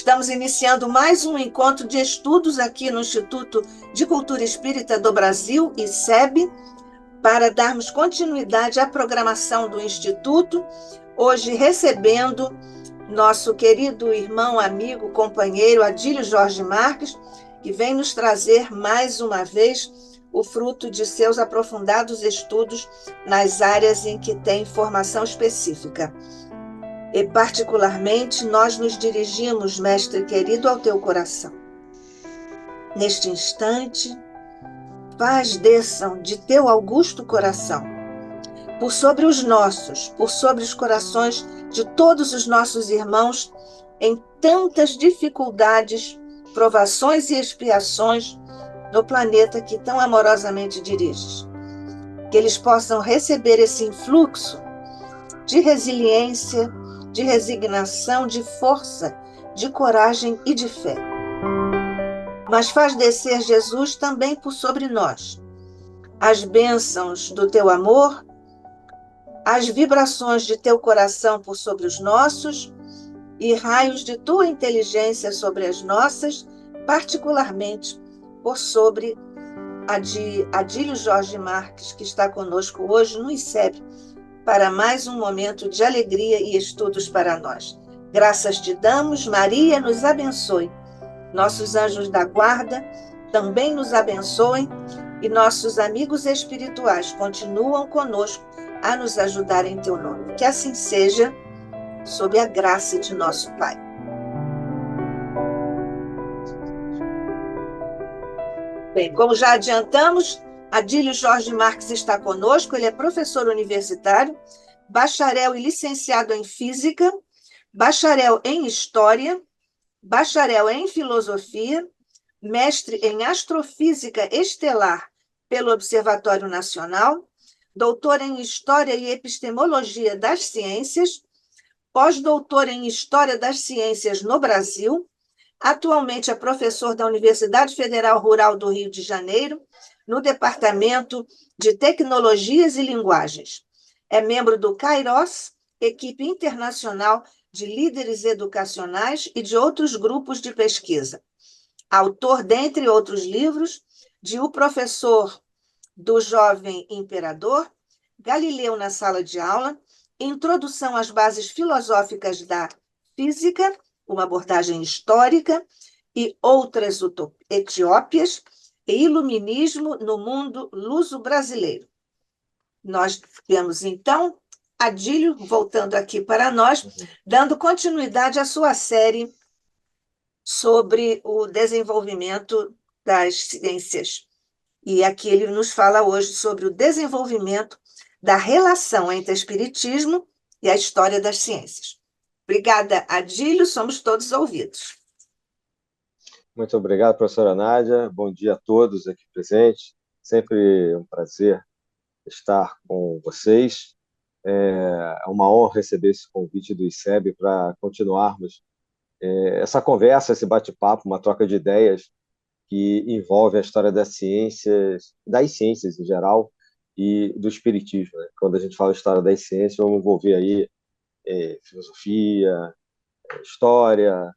Estamos iniciando mais um encontro de estudos aqui no Instituto de Cultura Espírita do Brasil, ICEB, para darmos continuidade à programação do Instituto, hoje recebendo nosso querido irmão, amigo, companheiro Adílio Jorge Marques, que vem nos trazer mais uma vez o fruto de seus aprofundados estudos nas áreas em que tem formação específica. E, particularmente, nós nos dirigimos, mestre querido, ao teu coração. Neste instante, paz desçam de teu augusto coração, por sobre os nossos, por sobre os corações de todos os nossos irmãos em tantas dificuldades, provações e expiações no planeta que tão amorosamente diriges. Que eles possam receber esse influxo de resiliência, de resignação, de força, de coragem e de fé. Mas faz descer, Jesus, também por sobre nós as bênçãos do teu amor, as vibrações de teu coração por sobre os nossos e raios de tua inteligência sobre as nossas, particularmente por sobre a de Adílio Jorge Marques, que está conosco hoje no ICEB, para mais um momento de alegria e estudos para nós. Graças te damos, Maria nos abençoe. Nossos anjos da guarda também nos abençoem e nossos amigos espirituais continuam conosco a nos ajudar em teu nome. Que assim seja, sob a graça de nosso Pai. Bem, como já adiantamos, Adílio Jorge Marques está conosco, ele é professor universitário, bacharel e licenciado em Física, bacharel em História, bacharel em Filosofia, mestre em Astrofísica Estelar pelo Observatório Nacional, doutor em História e Epistemologia das Ciências, pós-doutor em História das Ciências no Brasil, atualmente é professor da Universidade Federal Rural do Rio de Janeiro, no Departamento de Tecnologias e Linguagens. É membro do Kairos, equipe internacional de líderes educacionais e de outros grupos de pesquisa. Autor, dentre outros livros, de O Professor do Jovem Imperador, Galileu na Sala de Aula, Introdução às Bases Filosóficas da Física, uma abordagem histórica, e outras etiópias, e Iluminismo no Mundo Luso-Brasileiro. Nós temos, então, Adílio, voltando aqui para nós, dando continuidade à sua série sobre o desenvolvimento das ciências. E aqui ele nos fala hoje sobre o desenvolvimento da relação entre espiritismo e a história das ciências. Obrigada, Adílio, somos todos ouvidos. Muito obrigado, professora Nádia. Bom dia a todos aqui presentes. Sempre um prazer estar com vocês. É uma honra receber esse convite do ICEB para continuarmos essa conversa, esse bate-papo, uma troca de ideias que envolve a história das ciências em geral, e do espiritismo, né? Quando a gente fala história das ciências, vamos envolver aí filosofia, história,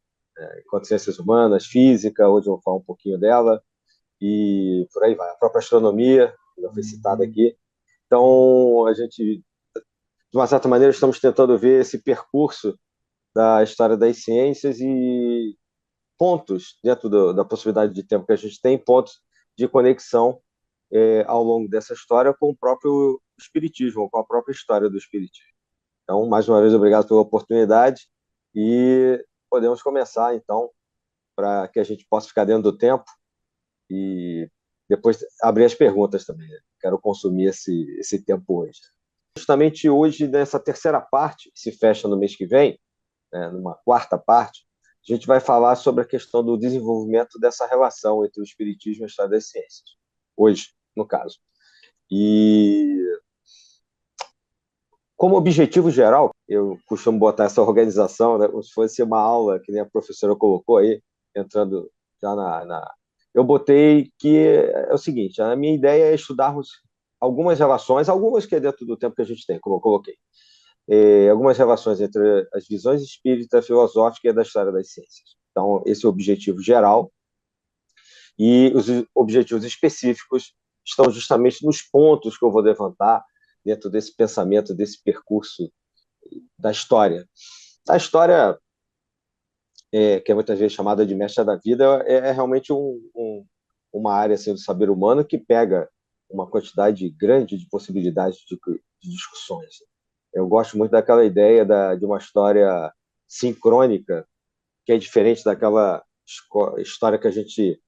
enquanto ciências humanas, física, hoje eu vou falar um pouquinho dela, e por aí vai. A própria astronomia, que já foi citada aqui. Então, a gente, de uma certa maneira, estamos tentando ver esse percurso da história das ciências e pontos, dentro da possibilidade de tempo que a gente tem, pontos de conexão ao longo dessa história com o próprio espiritismo, com a própria história do espiritismo. Então, mais uma vez, obrigado pela oportunidade e podemos começar, então, para que a gente possa ficar dentro do tempo e depois abrir as perguntas também, né? Quero consumir esse tempo hoje. Justamente hoje, nessa terceira parte, que se fecha no mês que vem, numa quarta parte, a gente vai falar sobre a questão do desenvolvimento dessa relação entre o espiritismo e a história das ciências. Hoje, no caso. E, como objetivo geral, eu costumo botar essa organização, né, como se fosse uma aula, que nem a professora colocou aí, entrando já Eu botei que é o seguinte, a minha ideia é estudarmos algumas relações, algumas que é dentro do tempo que a gente tem, como eu coloquei, algumas relações entre as visões espírita, filosófica e da história das ciências. Então, esse é o objetivo geral, e os objetivos específicos estão justamente nos pontos que eu vou levantar dentro desse pensamento, desse percurso da história. A história, que é muitas vezes chamada de mestra da vida, é realmente uma área assim, do saber humano que pega uma quantidade grande de possibilidades de discussões. Eu gosto muito daquela ideia de uma história sincrônica, que é diferente daquela história que a gente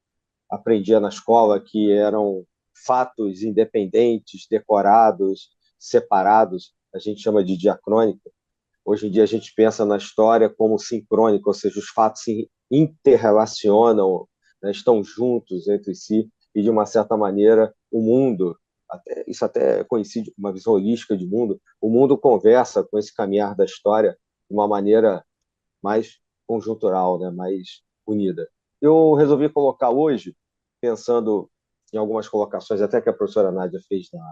aprendia na escola, que eram fatos independentes, decorados, separados. A gente chama de diacrônica. Hoje em dia a gente pensa na história como sincrônica, ou seja, os fatos se interrelacionam, né, estão juntos entre si, e de uma certa maneira o mundo, isso até coincide com uma visão holística de mundo, o mundo conversa com esse caminhar da história de uma maneira mais conjuntural, né, mais unida. Eu resolvi colocar hoje, pensando em algumas colocações, até que a professora Nádia fez na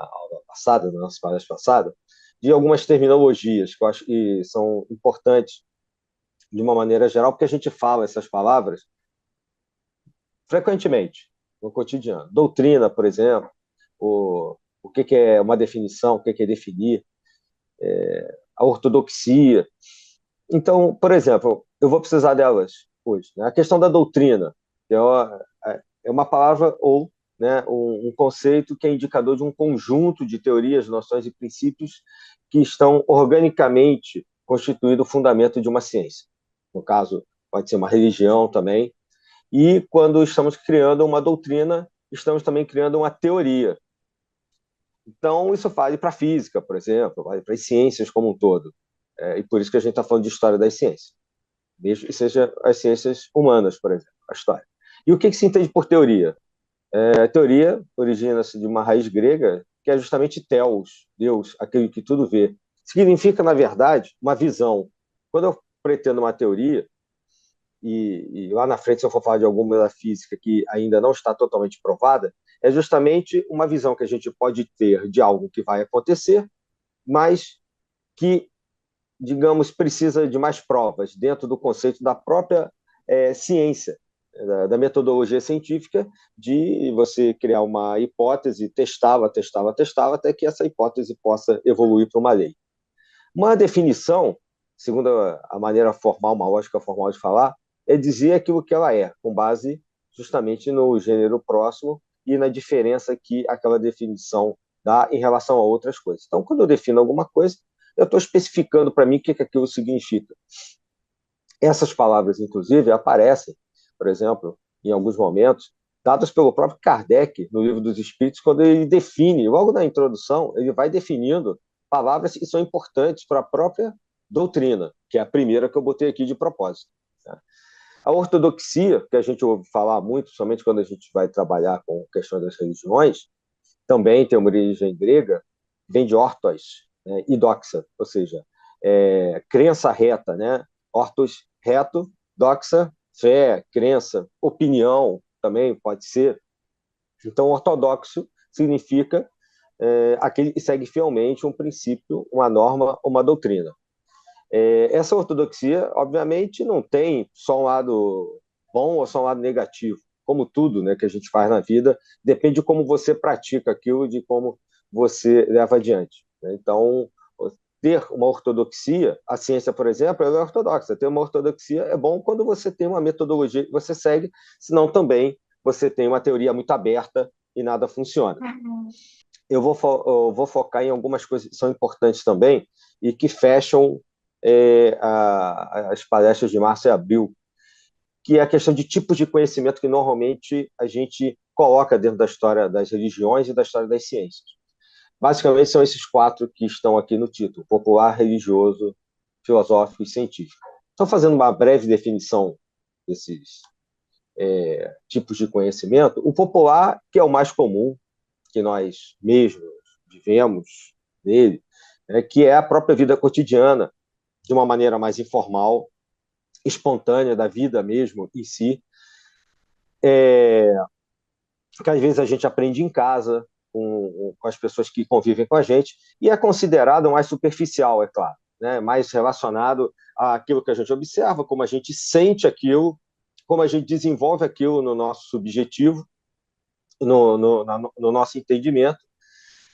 aula passada, na nossa palestra passada, de algumas terminologias que eu acho que são importantes de uma maneira geral, porque a gente fala essas palavras frequentemente no cotidiano. Doutrina, por exemplo, o que é uma definição, o que é definir, a ortodoxia. Então, por exemplo, eu vou precisar delas hoje, né? A questão da doutrina, que é uma palavra ou, né, um conceito que é indicador de um conjunto de teorias, noções e princípios que estão organicamente constituindo o fundamento de uma ciência. No caso, pode ser uma religião também. E quando estamos criando uma doutrina, estamos também criando uma teoria. Então, isso vale para a física, por exemplo, vale para as ciências como um todo. E por isso que a gente está falando de história das ciências, mesmo que seja as ciências humanas, por exemplo, a história. E o que se entende por teoria? A teoria origina-se de uma raiz grega, que é justamente teos, Deus, aquele que tudo vê. Significa, na verdade, uma visão. Quando eu pretendo uma teoria, e lá na frente, se eu for falar de alguma metafísica que ainda não está totalmente provada, é justamente uma visão que a gente pode ter de algo que vai acontecer, mas que, digamos, precisa de mais provas dentro do conceito da própria ciência, da metodologia científica, de você criar uma hipótese, testá-la, até que essa hipótese possa evoluir para uma lei. Uma definição, segundo a maneira formal, uma lógica formal de falar, é dizer aquilo que ela é, com base justamente no gênero próximo e na diferença que aquela definição dá em relação a outras coisas. Então, quando eu defino alguma coisa, eu estou especificando para mim o que aquilo significa. Essas palavras, inclusive, aparecem, por exemplo, em alguns momentos, dadas pelo próprio Kardec no Livro dos Espíritos, quando ele define, logo na introdução, ele vai definindo palavras que são importantes para a própria doutrina, que é a primeira que eu botei aqui de propósito. A ortodoxia, que a gente ouve falar muito, somente quando a gente vai trabalhar com questões das religiões, também tem uma origem grega, vem de ortos, né, e doxa, ou seja, crença reta, né? Ortos, reto, doxa, fé, crença, opinião também pode ser. Então, ortodoxo significa aquele que segue fielmente um princípio, uma norma, uma doutrina. Essa ortodoxia, obviamente, não tem só um lado bom ou só um lado negativo. Como tudo, né, que a gente faz na vida, depende de como você pratica aquilo, de como você leva adiante. Então, ter uma ortodoxia, a ciência, por exemplo, ela é ortodoxa. Ter uma ortodoxia é bom quando você tem uma metodologia que você segue, senão também você tem uma teoria muito aberta e nada funciona. Eu vou focar em algumas coisas que são importantes também e que fecham as palestras de março e abril, que é a questão de tipos de conhecimento que normalmente a gente coloca dentro da história das religiões e da história das ciências. Basicamente, são esses 4 que estão aqui no título: popular, religioso, filosófico e científico. Então, fazendo uma breve definição desses tipos de conhecimento, o popular, que é o mais comum, que nós mesmos vivemos nele, que é a própria vida cotidiana, de uma maneira mais informal, espontânea, da vida mesmo em si, que às vezes a gente aprende em casa, com as pessoas que convivem com a gente, e é considerado mais superficial, é claro. né, mais relacionado àquilo que a gente observa, como a gente sente aquilo, como a gente desenvolve aquilo no nosso subjetivo, no nosso entendimento,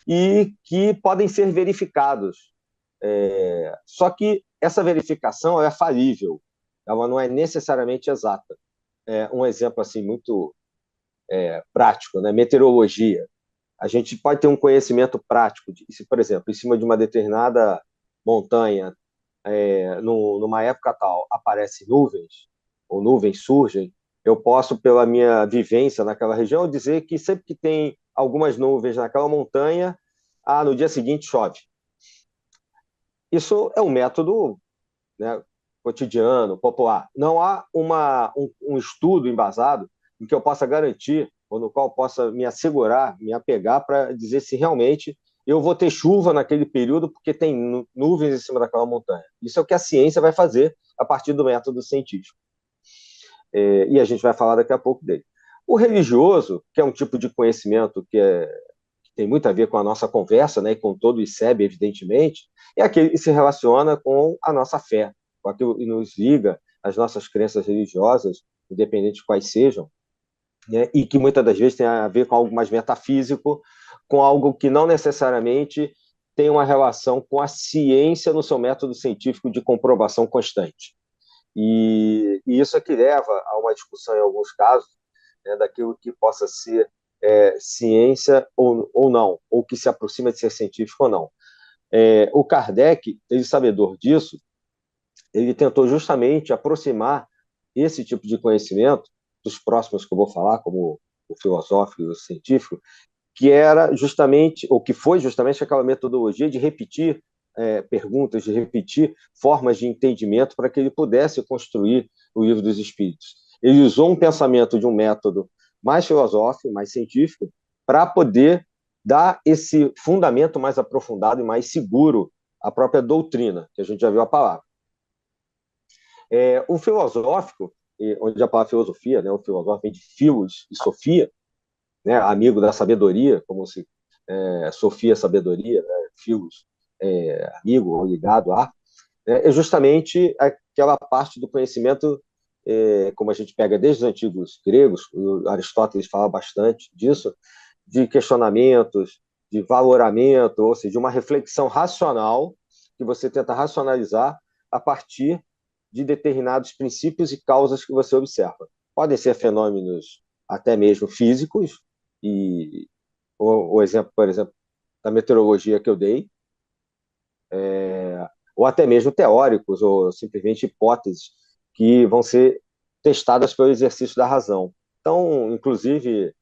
e que podem ser verificados. Só que essa verificação é falível, ela não é necessariamente exata. Um exemplo assim muito prático, né? Meteorologia. A gente pode ter um conhecimento prático, se, por exemplo, em cima de uma determinada montanha, numa época tal, aparecem nuvens, ou nuvens surgem, eu posso, pela minha vivência naquela região, dizer que sempre que tem algumas nuvens naquela montanha, no dia seguinte chove. Isso é um método, né, cotidiano, popular. Não há um estudo embasado em que eu possa garantir, ou no qual eu possa me assegurar, me apegar para dizer se realmente eu vou ter chuva naquele período porque tem nuvens em cima daquela montanha. Isso é o que a ciência vai fazer a partir do método científico. E a gente vai falar daqui a pouco dele. O religioso, que é um tipo de conhecimento que tem muito a ver com a nossa conversa, né, e com todo o ICEB, evidentemente, é aquele que se relaciona com a nossa fé, com aquilo que nos liga às nossas crenças religiosas, independente de quais sejam, né, e que muitas das vezes tem a ver com algo mais metafísico, com algo que não necessariamente tem uma relação com a ciência no seu método científico de comprovação constante. E isso é que leva a uma discussão, em alguns casos, né, daquilo que possa ser ciência ou não, ou que se aproxima de ser científico ou não. O Kardec, ele sabedor disso, ele tentou justamente aproximar esse tipo de conhecimento dos próximos que eu vou falar, como o filosófico e o científico, que era justamente, ou que foi justamente aquela metodologia de repetir perguntas, de repetir formas de entendimento para que ele pudesse construir o Livro dos Espíritos. Ele usou um pensamento de um método mais filosófico, mais científico, para poder dar esse fundamento mais aprofundado e mais seguro à própria doutrina, que a gente já viu a palavra. O filosófico, onde a palavra filosofia, né, o filosófico vem de filos e sofia, né, amigo da sabedoria, como se Sofia sabedoria, né, filos amigo ou ligado a, é justamente aquela parte do conhecimento, como a gente pega desde os antigos gregos, o Aristóteles fala bastante disso, de questionamentos, de valoramento, ou seja, de uma reflexão racional que você tenta racionalizar a partir de determinados princípios e causas que você observa. Podem ser fenômenos até mesmo físicos, e o exemplo, por exemplo, da meteorologia que eu dei, ou até mesmo teóricos, ou simplesmente hipóteses que vão ser testadas pelo exercício da razão. Então, inclusive,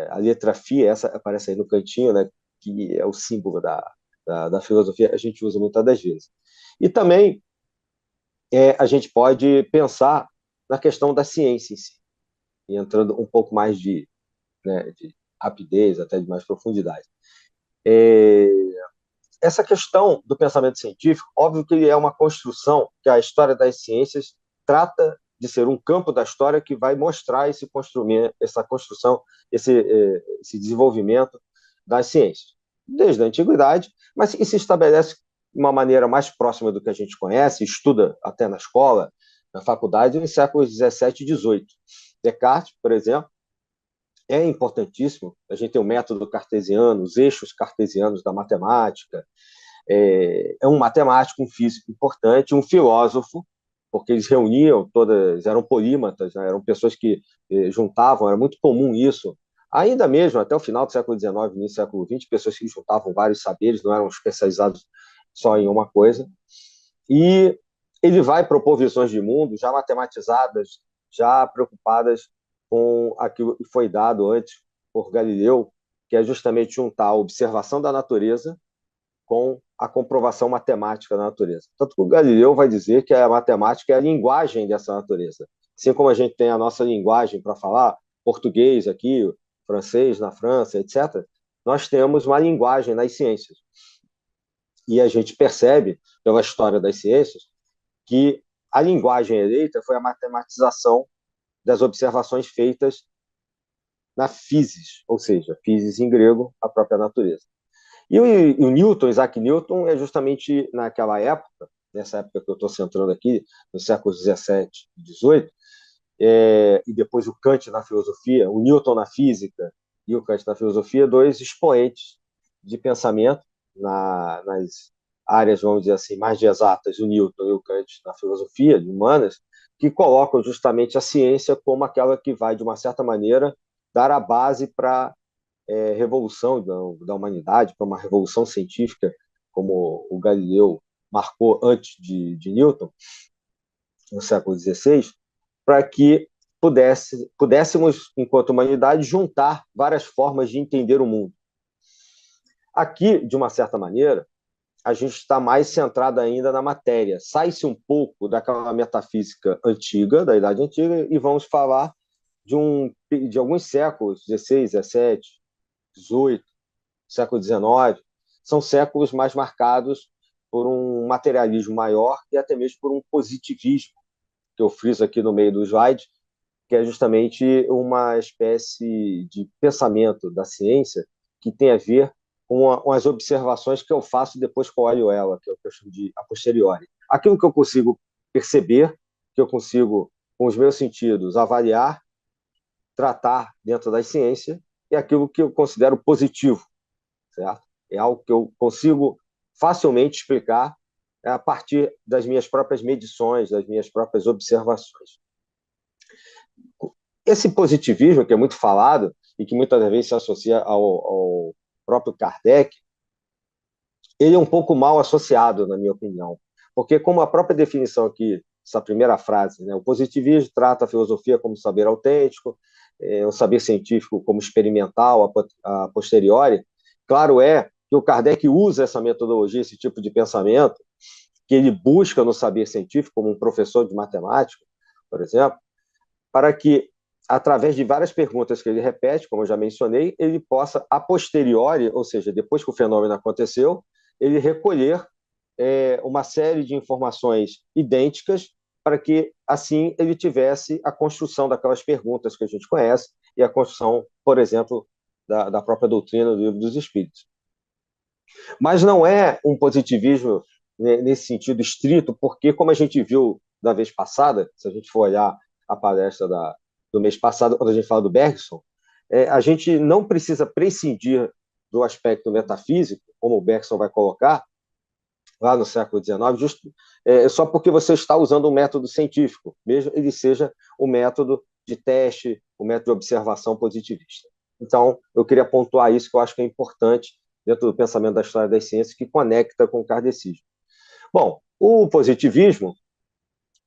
a letra φ, essa aparece aí no cantinho, né, que é o símbolo da filosofia, a gente usa muitas das vezes. E também a gente pode pensar na questão da ciência em si, e entrando um pouco mais de rapidez, até de mais profundidade. Essa questão do pensamento científico, óbvio que é uma construção que a história das ciências trata de ser um campo da história que vai mostrar essa construção, esse desenvolvimento das ciências, desde a antiguidade, mas que se estabelece de uma maneira mais próxima do que a gente conhece, estuda até na escola, na faculdade, nos séculos 17 e 18. Descartes, por exemplo, é importantíssimo. A gente tem o método cartesiano, os eixos cartesianos da matemática. É um matemático, um físico importante, um filósofo, porque eles reuniam todas, eram polímatas, né? Eram pessoas que juntavam, era muito comum isso. Ainda mesmo, até o final do século XIX, início do século XX, pessoas que juntavam vários saberes, não eram especializados só em uma coisa. E ele vai propor visões de mundo já matematizadas, já preocupadas com aquilo que foi dado antes por Galileu, que é justamente juntar a observação da natureza com a comprovação matemática da natureza. Tanto que o Galileu vai dizer que a matemática é a linguagem dessa natureza. Assim como a gente tem a nossa linguagem para falar, português aqui, francês na França, etc., nós temos uma linguagem nas ciências. E a gente percebe, pela história das ciências, que a linguagem eleita foi a matematização das observações feitas na physis, ou seja, physis em grego, a própria natureza. E o Newton, Isaac Newton, é justamente naquela época nessa época que eu estou centrando aqui, nos séculos 17 e 18, e depois o Kant na filosofia, o Newton na física e o Kant na filosofia, dois expoentes de pensamento nas áreas, vamos dizer assim, mais de exatas, o Newton e o Kant na filosofia de humanas, que colocam justamente a ciência como aquela que vai, de uma certa maneira, dar a base para a revolução da humanidade, para uma revolução científica, como o Galileu marcou antes de Newton, no século XVI, para que pudéssemos, enquanto humanidade, juntar várias formas de entender o mundo. Aqui, de uma certa maneira, a gente está mais centrado ainda na matéria. Sai-se um pouco daquela metafísica antiga, da Idade Antiga, e vamos falar de alguns séculos, 16, 17, 18, século 19. São séculos mais marcados por um materialismo maior e até mesmo por um positivismo, que eu friso aqui no meio do slide, que é justamente uma espécie de pensamento da ciência que tem a ver com as observações que eu faço depois que eu olho ela, que eu chamo de a posteriori. Aquilo que eu consigo perceber, que eu consigo, com os meus sentidos, avaliar, tratar dentro da ciência, é aquilo que eu considero positivo, certo? É algo que eu consigo facilmente explicar a partir das minhas próprias medições, das minhas próprias observações. Esse positivismo, que é muito falado e que muitas vezes se associa ao próprio Kardec, ele é um pouco mal associado, na minha opinião. Porque, como a própria definição aqui, essa primeira frase, né, o positivismo trata a filosofia como saber autêntico, o saber científico como experimental, a posteriori. Claro é que o Kardec usa essa metodologia, esse tipo de pensamento, que ele busca no saber científico, como um professor de matemática, por exemplo, para que, através de várias perguntas que ele repete, como eu já mencionei, ele possa, a posteriori, ou seja, depois que o fenômeno aconteceu, ele recolher uma série de informações idênticas para que, assim, ele tivesse a construção daquelas perguntas que a gente conhece e a construção, por exemplo, da própria doutrina do Livro dos Espíritos. Mas não é um positivismo nesse sentido estrito, porque, como a gente viu da vez passada, se a gente for olhar a palestra do mês passado, quando a gente fala do Bergson, a gente não precisa prescindir do aspecto metafísico, como o Bergson vai colocar, lá no século XIX, só porque você está usando um método científico, mesmo ele seja o método de teste, o método de observação positivista. Então, eu queria pontuar isso, que eu acho que é importante dentro do pensamento da história das ciências, que conecta com o kardecismo. Bom, o positivismo,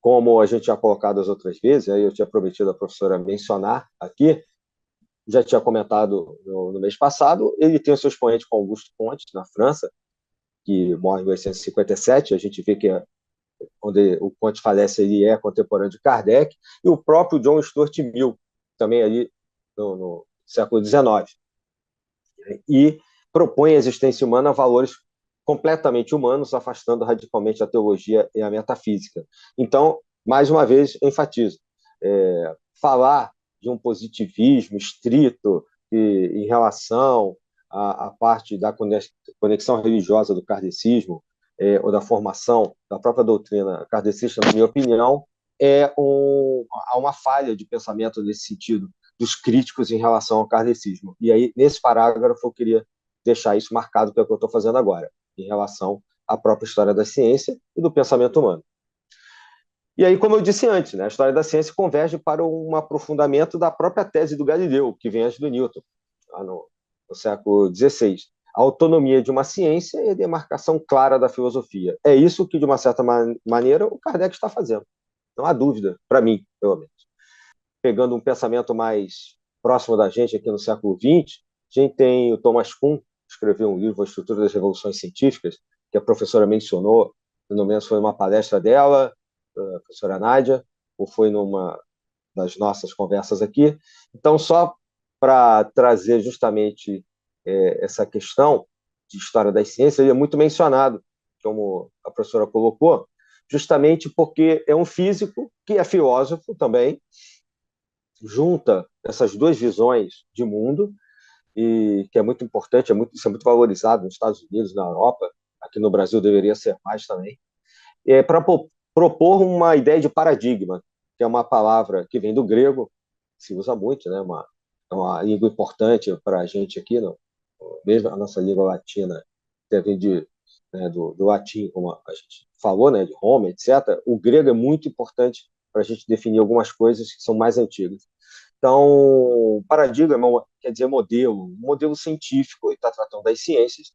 como a gente já colocado as outras vezes, aí eu tinha prometido a professora mencionar aqui, já tinha comentado no mês passado, ele tem o seu expoente com Auguste Comte, na França, que morre em 1857, a gente vê que onde o Comte falece, ele é contemporâneo de Kardec, e o próprio John Stuart Mill, também ali no século XIX, e propõe a existência humana a valores completamente humanos, afastando radicalmente a teologia e a metafísica. Então, mais uma vez, enfatizo, falar de um positivismo estrito em relação à parte da conexão religiosa do kardecismo, ou da formação da própria doutrina kardecista, na minha opinião, há uma falha de pensamento nesse sentido dos críticos em relação ao kardecismo. E aí, nesse parágrafo, eu queria deixar isso marcado pelo que eu estou fazendo agora, em relação à própria história da ciência e do pensamento humano. E aí, como eu disse antes, né, a história da ciência converge para um aprofundamento da própria tese do Galileu, que vem antes do Newton, lá no século XVI. A autonomia de uma ciência e a demarcação clara da filosofia. É isso que, de uma certa maneira, o Kardec está fazendo. Não há dúvida, para mim, pelo menos. Pegando um pensamento mais próximo da gente aqui no século XX, a gente tem o Thomas Kuhn, que escreveu um livro, A Estrutura das Revoluções Científicas, que a professora mencionou, pelo menos foi numa palestra dela, a professora Nádia, ou foi numa das nossas conversas aqui. Então, só para trazer justamente essa questão de história das ciências, ele é muito mencionado, como a professora colocou, justamente porque é um físico que é filósofo também, junta essas duas visões de mundo, e que é muito importante, isso é muito valorizado nos Estados Unidos, na Europa, aqui no Brasil deveria ser mais também. para propor uma ideia de paradigma, que é uma palavra que vem do grego, se usa muito, né? É uma língua importante para a gente aqui, não? Mesmo a nossa língua latina, que vem do latim, como a gente falou, né, de Roma, etc. O grego é muito importante para a gente definir algumas coisas que são mais antigas. Então, paradigma quer dizer modelo científico, ele está tratando das ciências,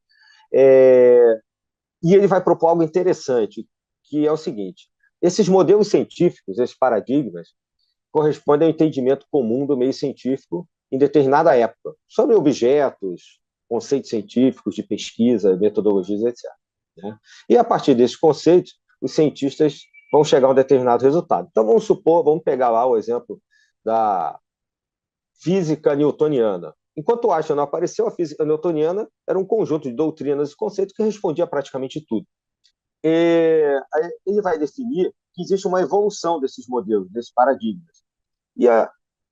e ele vai propor algo interessante, que é o seguinte: esses modelos científicos, esses paradigmas, correspondem ao entendimento comum do meio científico em determinada época, sobre objetos, conceitos científicos de pesquisa, metodologias, etc. Né? E a partir desses conceitos, os cientistas vão chegar a um determinado resultado. Então, vamos pegar lá o exemplo da física newtoniana. Enquanto Einstein não apareceu, a física newtoniana era um conjunto de doutrinas e conceitos que respondia a praticamente tudo. Ele vai definir que existe uma evolução desses modelos, desses paradigmas. E,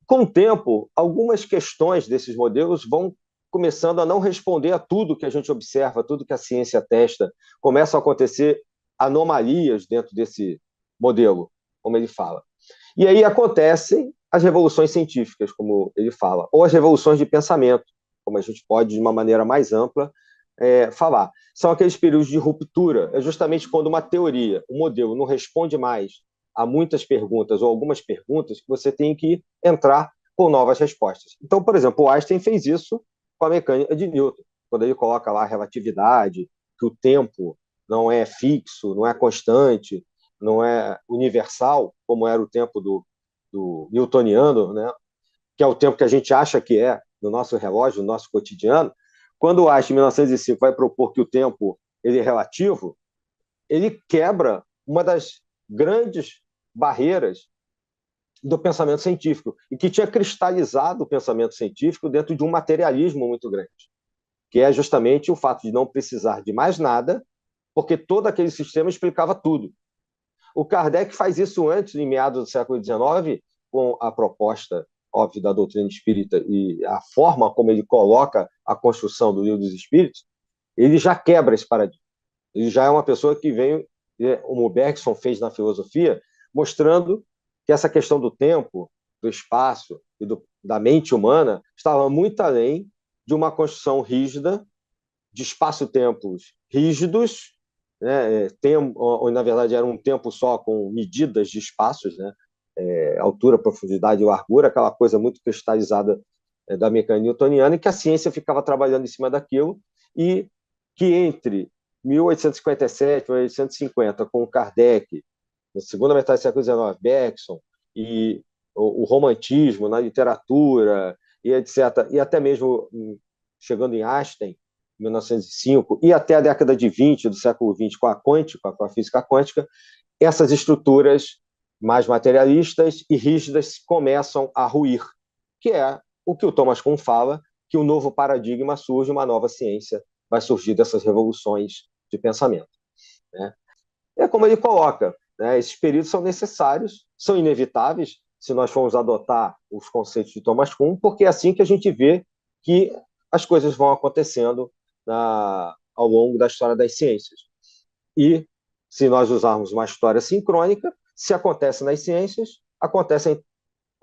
com o tempo, algumas questões desses modelos vão começando a não responder a tudo que a gente observa, tudo que a ciência testa. Começam a acontecer anomalias dentro desse modelo, como ele fala. E aí acontecem as revoluções científicas, como ele fala, ou as revoluções de pensamento, como a gente pode, de uma maneira mais ampla, falar. São aqueles períodos de ruptura. É justamente quando uma teoria, um modelo, não responde mais a muitas perguntas ou algumas perguntas que você tem que entrar com novas respostas. Então, por exemplo, o Einstein fez isso com a mecânica de Newton, quando ele coloca lá a relatividade, que o tempo não é fixo, não é constante, não é universal, como era o tempo do newtoniano, né? Que é o tempo que a gente acha que é no nosso relógio, no nosso cotidiano. Quando o Einstein, em 1905, vai propor que o tempo ele é relativo, ele quebra uma das grandes barreiras do pensamento científico e que tinha cristalizado o pensamento científico dentro de um materialismo muito grande, que é justamente o fato de não precisar de mais nada, porque todo aquele sistema explicava tudo. O Kardec faz isso antes, em meados do século XIX, com a proposta, óbvio, da doutrina espírita e a forma como ele coloca a construção do Livro dos Espíritos, ele já quebra esse paradigma. Ele já é uma pessoa que veio, como o Bergson fez na filosofia, mostrando que essa questão do tempo, do espaço e da mente humana estava muito além de uma construção rígida, de espaço-tempos rígidos, né, ou na verdade era um tempo só com medidas de espaços, né, altura, profundidade e largura, aquela coisa muito cristalizada da mecânica newtoniana, e que a ciência ficava trabalhando em cima daquilo, e que entre 1857 e 1850, com Kardec, na segunda metade do século XIX, Bergson, e o romantismo na literatura, e etc., e até mesmo chegando em Einstein, 1905, e até a década de 20 do século XX, com a quântica, com a física quântica, essas estruturas mais materialistas e rígidas começam a ruir, que é o que o Thomas Kuhn fala, que um novo paradigma surge, uma nova ciência vai surgir dessas revoluções de pensamento. Né? É como ele coloca, né? Esses períodos são necessários, são inevitáveis, se nós formos adotar os conceitos de Thomas Kuhn, porque é assim que a gente vê que as coisas vão acontecendo ao longo da história das ciências. E, se nós usarmos uma história sincrônica, se acontece nas ciências, acontece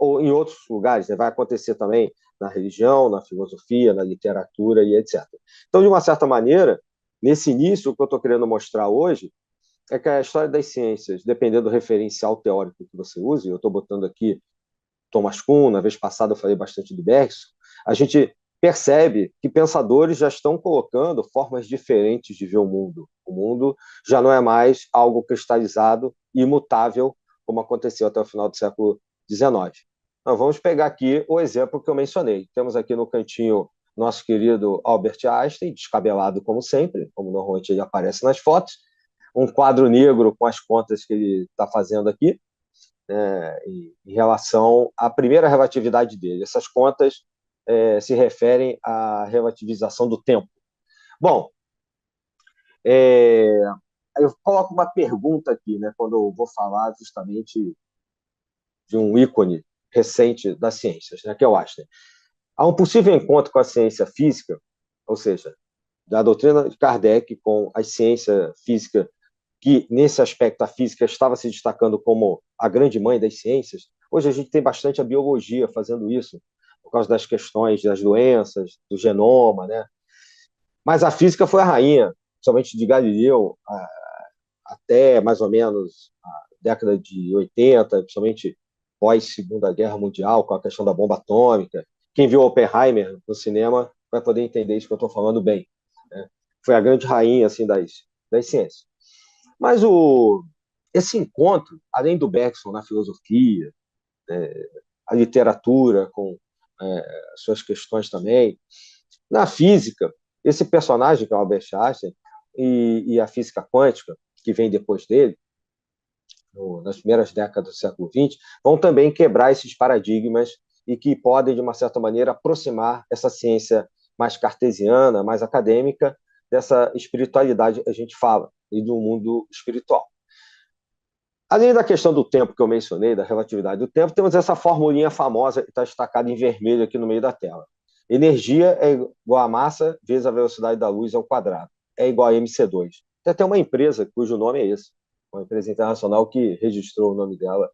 em outros lugares, né? Vai acontecer também na religião, na filosofia, na literatura e etc. Então, de uma certa maneira, nesse início, o que eu estou querendo mostrar hoje é que a história das ciências, dependendo do referencial teórico que você use, eu estou botando aqui Thomas Kuhn, na vez passada eu falei bastante do Bergson, a gente percebe que pensadores já estão colocando formas diferentes de ver o mundo. O mundo já não é mais algo cristalizado e imutável, como aconteceu até o final do século XIX. Então, vamos pegar aqui o exemplo que eu mencionei. Temos aqui no cantinho nosso querido Albert Einstein, descabelado como sempre, como normalmente ele aparece nas fotos, um quadro negro com as contas que ele está fazendo aqui, em relação à primeira relatividade dele. Essas contas se referem à relativização do tempo. Bom, eu coloco uma pergunta aqui, né, quando eu vou falar justamente de um ícone recente das ciências, né, que é o Einstein. Há um possível encontro com a ciência física, ou seja, da doutrina de Kardec com a ciência física que, nesse aspecto, a física estava se destacando como a grande mãe das ciências, hoje a gente tem bastante a biologia fazendo isso, por causa das questões das doenças, do genoma, né? Mas a física foi a rainha, somente de Galileu, até mais ou menos a década de 80, principalmente pós-Segunda Guerra Mundial, com a questão da bomba atômica. Quem viu Oppenheimer no cinema vai poder entender isso que eu estou falando bem, né? Foi a grande rainha assim, das ciências. Mas esse encontro, além do Bergson na filosofia, a literatura com suas questões também, na física, esse personagem que é o Albert Einstein e a física quântica, que vem depois dele, nas primeiras décadas do século XX, vão também quebrar esses paradigmas e que podem, de uma certa maneira, aproximar essa ciência mais cartesiana, mais acadêmica, dessa espiritualidade que a gente fala, e do mundo espiritual. Além da questão do tempo que eu mencionei, da relatividade do tempo, temos essa formulinha famosa que está destacada em vermelho aqui no meio da tela. Energia é igual a massa vezes a velocidade da luz ao quadrado. É igual a mc2. Tem até uma empresa cujo nome é esse, uma empresa internacional que registrou o nome dela,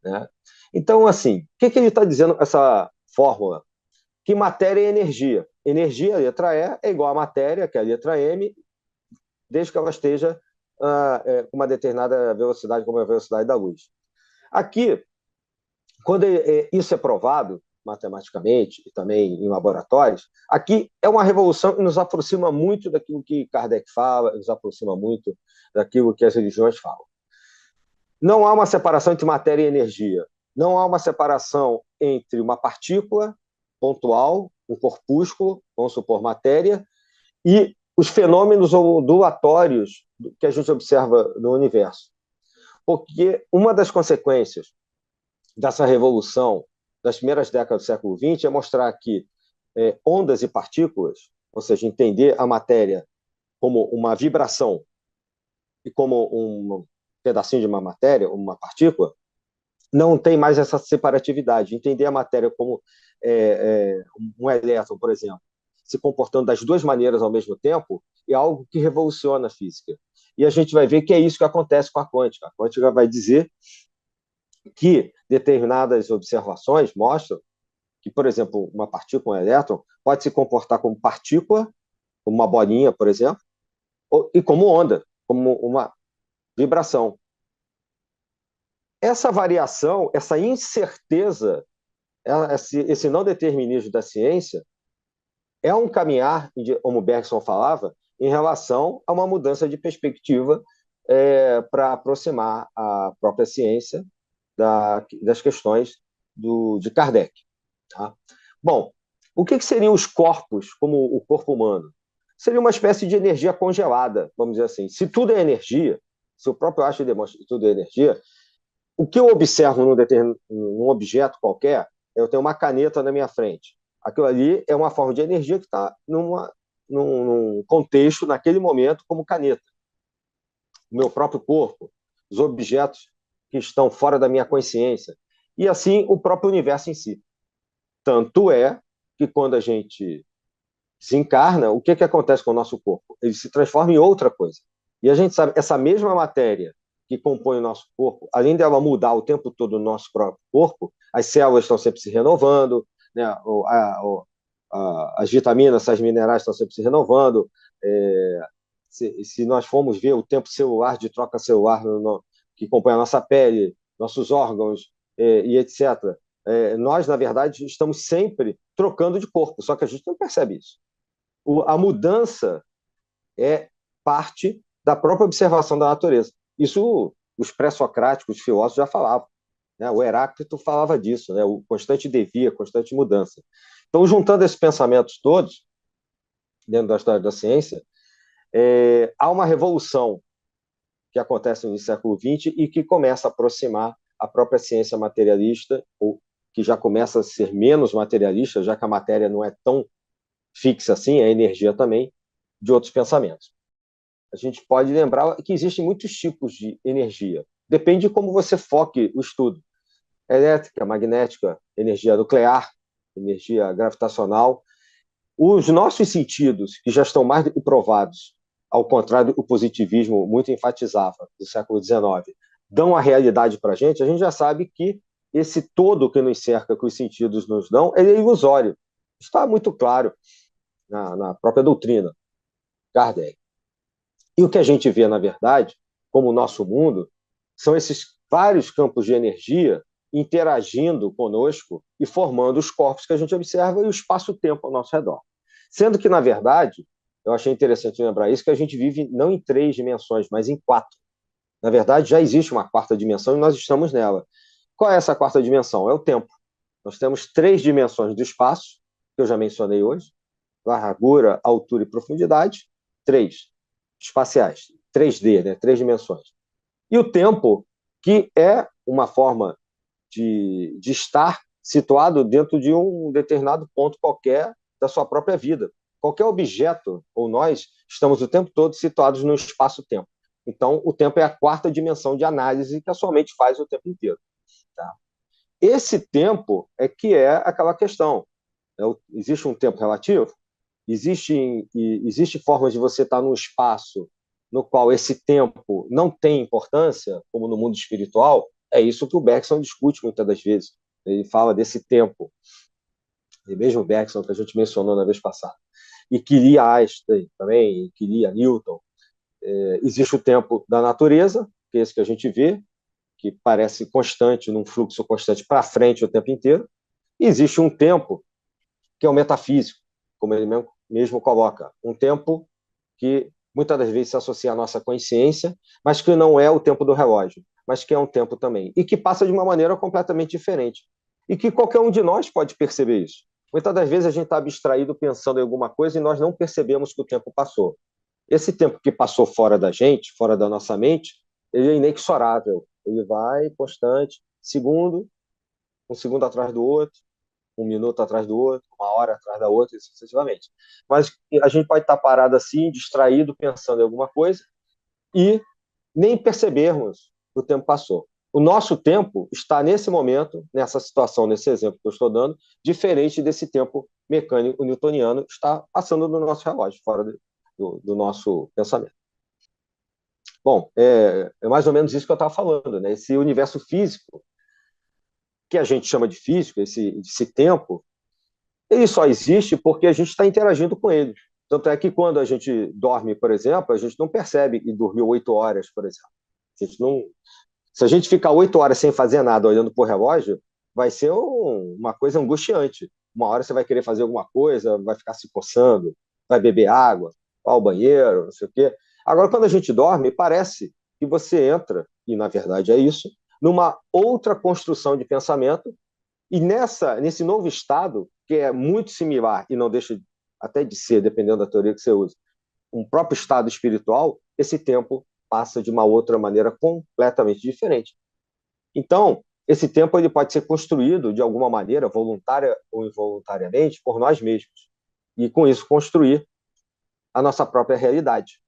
né? Então, assim, o que ele está dizendo com essa fórmula? Que matéria é energia. Energia, a letra E, é igual a matéria, que é a letra M, desde que ela esteja com uma determinada velocidade, como a velocidade da luz. Aqui, quando isso é provado matematicamente e também em laboratórios, aqui é uma revolução que nos aproxima muito daquilo que Kardec fala, nos aproxima muito daquilo que as religiões falam. Não há uma separação entre matéria e energia. Não há uma separação entre uma partícula pontual, um corpúsculo, vamos supor matéria, e os fenômenos ondulatórios que a gente observa no universo. Porque uma das consequências dessa revolução das primeiras décadas do século XX é mostrar que ondas e partículas, ou seja, entender a matéria como uma vibração e como um pedacinho de uma matéria, uma partícula, não tem mais essa separatividade. Entender a matéria como um elétron, por exemplo, se comportando das duas maneiras ao mesmo tempo, é algo que revoluciona a física. E a gente vai ver que é isso que acontece com a quântica. A quântica vai dizer que determinadas observações mostram que, por exemplo, uma partícula, um elétron, pode se comportar como partícula, como uma bolinha, por exemplo, e como onda, como uma vibração. Essa variação, essa incerteza, esse não determinismo da ciência, é um caminhar, como Bergson falava, em relação a uma mudança de perspectiva para aproximar a própria ciência das questões de Kardec. Tá? Bom, o que seriam os corpos, como o corpo humano? Seria uma espécie de energia congelada, vamos dizer assim. Se tudo é energia, se o próprio Einstein demonstra que tudo é energia, o que eu observo num objeto qualquer, eu tenho uma caneta na minha frente. Aquilo ali é uma forma de energia que está num contexto, naquele momento, como caneta. O meu próprio corpo, os objetos que estão fora da minha consciência, e assim o próprio universo em si. Tanto é que quando a gente desencarna, o que acontece com o nosso corpo? Ele se transforma em outra coisa. E a gente sabe, essa mesma matéria que compõe o nosso corpo, além dela mudar o tempo todo o nosso próprio corpo, as células estão sempre se renovando, né? As vitaminas, as minerais estão sempre se renovando. Se nós formos ver o tempo celular, de troca celular que compõe a nossa pele, nossos órgãos e etc., nós, na verdade, estamos sempre trocando de corpo, só que a gente não percebe isso. A mudança é parte da própria observação da natureza. Isso os pré-socráticos, os filósofos já falavam, né? O Heráclito falava disso, né? O constante devia, a constante mudança. Então, juntando esses pensamentos todos, dentro da história da ciência, há uma revolução que acontece no século XX e que começa a aproximar a própria ciência materialista, ou que já começa a ser menos materialista, já que a matéria não é tão fixa assim, a energia também, de outros pensamentos. A gente pode lembrar que existem muitos tipos de energia. Depende de como você foque o estudo. Elétrica, magnética, energia nuclear, energia gravitacional. Os nossos sentidos, que já estão mais do que provados ao contrário do positivismo muito enfatizava do século XIX, dão a realidade para a gente já sabe que esse todo que nos cerca, que os sentidos nos dão, ele é ilusório. Está muito claro na própria doutrina, Kardec. E o que a gente vê, na verdade, como o nosso mundo, são esses vários campos de energia interagindo conosco e formando os corpos que a gente observa e o espaço-tempo ao nosso redor. Sendo que, na verdade, eu achei interessante lembrar isso, que a gente vive não em 3 dimensões, mas em 4. Na verdade, já existe uma 4ª dimensão e nós estamos nela. Qual é essa 4ª dimensão? É o tempo. Nós temos 3 dimensões do espaço, que eu já mencionei hoje, largura, altura e profundidade, 3 espaciais, 3D, né? 3 dimensões. E o tempo, que é uma forma de estar situado dentro de um determinado ponto qualquer da sua própria vida. Qualquer objeto, ou nós, estamos o tempo todo situados no espaço-tempo. Então, o tempo é a 4ª dimensão de análise que a sua mente faz o tempo inteiro. Tá? Esse tempo é que é aquela questão. Existe um tempo relativo? Existe formas de você estar num espaço no qual esse tempo não tem importância, como no mundo espiritual? É isso que o Bergson discute muitas das vezes. Ele fala desse tempo, e mesmo o Bergson, que a gente mencionou na vez passada, e que lia Einstein também, e que lia Newton. Existe o tempo da natureza, que é esse que a gente vê, que parece constante, num fluxo constante para frente o tempo inteiro, e existe um tempo que é o metafísico, como ele mesmo coloca, um tempo que muitas das vezes se associa à nossa consciência, mas que não é o tempo do relógio, mas que é um tempo também, e que passa de uma maneira completamente diferente, e que qualquer um de nós pode perceber isso. Muitas das vezes a gente está abstraído pensando em alguma coisa e nós não percebemos que o tempo passou. Esse tempo que passou fora da gente, fora da nossa mente, ele é inexorável, ele vai constante, um segundo atrás do outro, um minuto atrás do outro, uma hora atrás da outra, e sucessivamente. Mas a gente pode estar parado assim, distraído, pensando em alguma coisa, e nem percebermos que o tempo passou. O nosso tempo está nesse momento, nessa situação, nesse exemplo que eu estou dando, diferente desse tempo mecânico newtoniano que está passando no nosso relógio, fora do nosso pensamento. Bom, é mais ou menos isso que eu estava falando, né? Esse universo físico, que a gente chama de físico, esse tempo, ele só existe porque a gente está interagindo com ele. Tanto é que quando a gente dorme, por exemplo, a gente não percebe que dormiu 8 horas, por exemplo. A gente não... Se a gente ficar 8 horas sem fazer nada, olhando para o relógio, vai ser uma coisa angustiante. Uma hora você vai querer fazer alguma coisa, vai ficar se coçando, vai beber água, vai ao banheiro, não sei o quê. Agora, quando a gente dorme, parece que você entra, e na verdade é isso, numa outra construção de pensamento, e nesse novo estado, que é muito similar e não deixa até de ser, dependendo da teoria que você usa, um próprio estado espiritual, esse tempo passa de uma outra maneira completamente diferente. Então, esse tempo ele pode ser construído de alguma maneira, voluntária ou involuntariamente, por nós mesmos. E com isso construir a nossa própria realidade.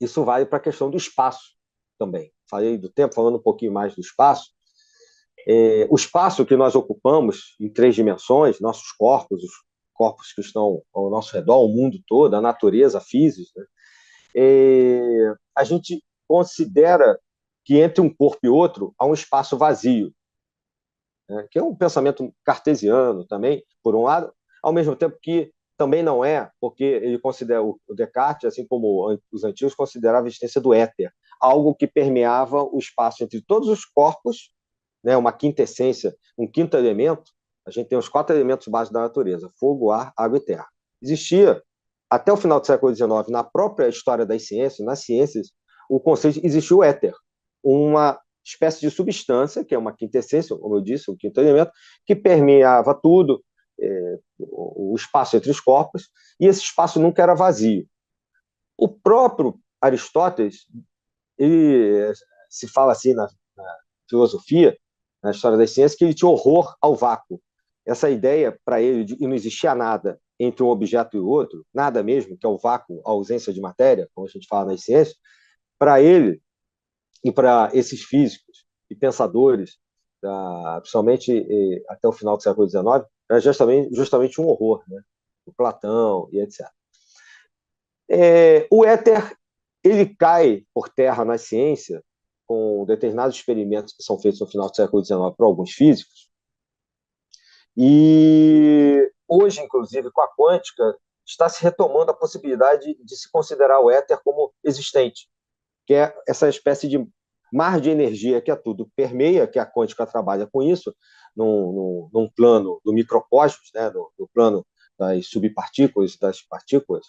Isso vale para a questão do espaço também. Falei do tempo, falando um pouquinho mais do espaço. O espaço que nós ocupamos em 3 dimensões, nossos corpos, os corpos que estão ao nosso redor, o mundo todo, a natureza, a física, né? A gente considera que entre um corpo e outro há um espaço vazio, né? Que é um pensamento cartesiano também, por um lado, ao mesmo tempo que também não é, porque ele considera o Descartes, assim como os antigos, considerava a existência do éter, algo que permeava o espaço entre todos os corpos, né? Uma quinta essência, um quinto elemento. A gente tem os 4 elementos básicos da natureza: fogo, ar, água e terra. Existia até o final do século XIX, na própria história das ciências, nas ciências, o conceito existiu o éter, uma espécie de substância, que é uma quinta essência, como eu disse, um quinto elemento, que permeava tudo, o espaço entre os corpos, e esse espaço nunca era vazio. O próprio Aristóteles, ele se fala assim na filosofia, na história das ciências, que ele tinha horror ao vácuo. Essa ideia, para ele, de que não existia nada entre um objeto e o outro, nada mesmo, que é o vácuo, a ausência de matéria, como a gente fala nas ciências, para ele e para esses físicos e pensadores, principalmente até o final do século XIX, era justamente um horror, né? O Platão e etc. O éter ele cai por terra na ciência com determinados experimentos que são feitos no final do século XIX por alguns físicos. E hoje, inclusive, com a quântica, está se retomando a possibilidade de se considerar o éter como existente, que é essa espécie de mar de energia que a tudo permeia, que a quântica trabalha com isso, num plano do microcosmos, né, no plano das subpartículas, das partículas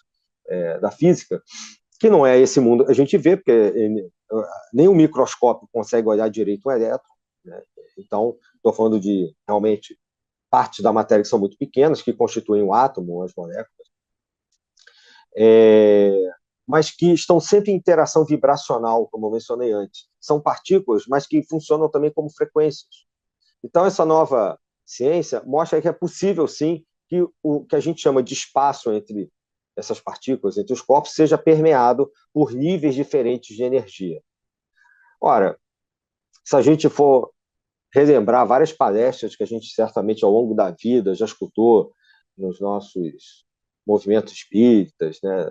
da física, que não é esse mundo que a gente vê, porque nem o microscópio consegue olhar direito um elétron, né? Então, estou falando de, realmente, partes da matéria que são muito pequenas, que constituem o átomo, as moléculas, mas que estão sempre em interação vibracional, como eu mencionei antes. São partículas, mas que funcionam também como frequências. Então, essa nova ciência mostra que é possível, sim, que o que a gente chama de espaço entre essas partículas, entre os corpos, seja permeado por níveis diferentes de energia. Ora, se a gente for relembrar várias palestras que a gente certamente ao longo da vida já escutou nos nossos movimentos espíritas, né,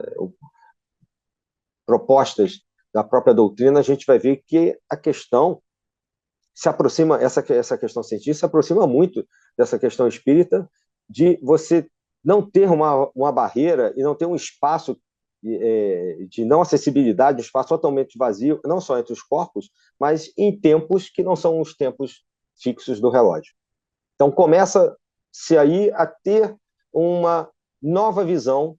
propostas da própria doutrina, a gente vai ver que a questão se aproxima, essa questão científica se aproxima muito dessa questão espírita, de você não ter uma barreira e não ter um espaço de não acessibilidade, um espaço totalmente vazio, não só entre os corpos, mas em tempos que não são os tempos fixos do relógio. Então começa-se aí a ter uma nova visão,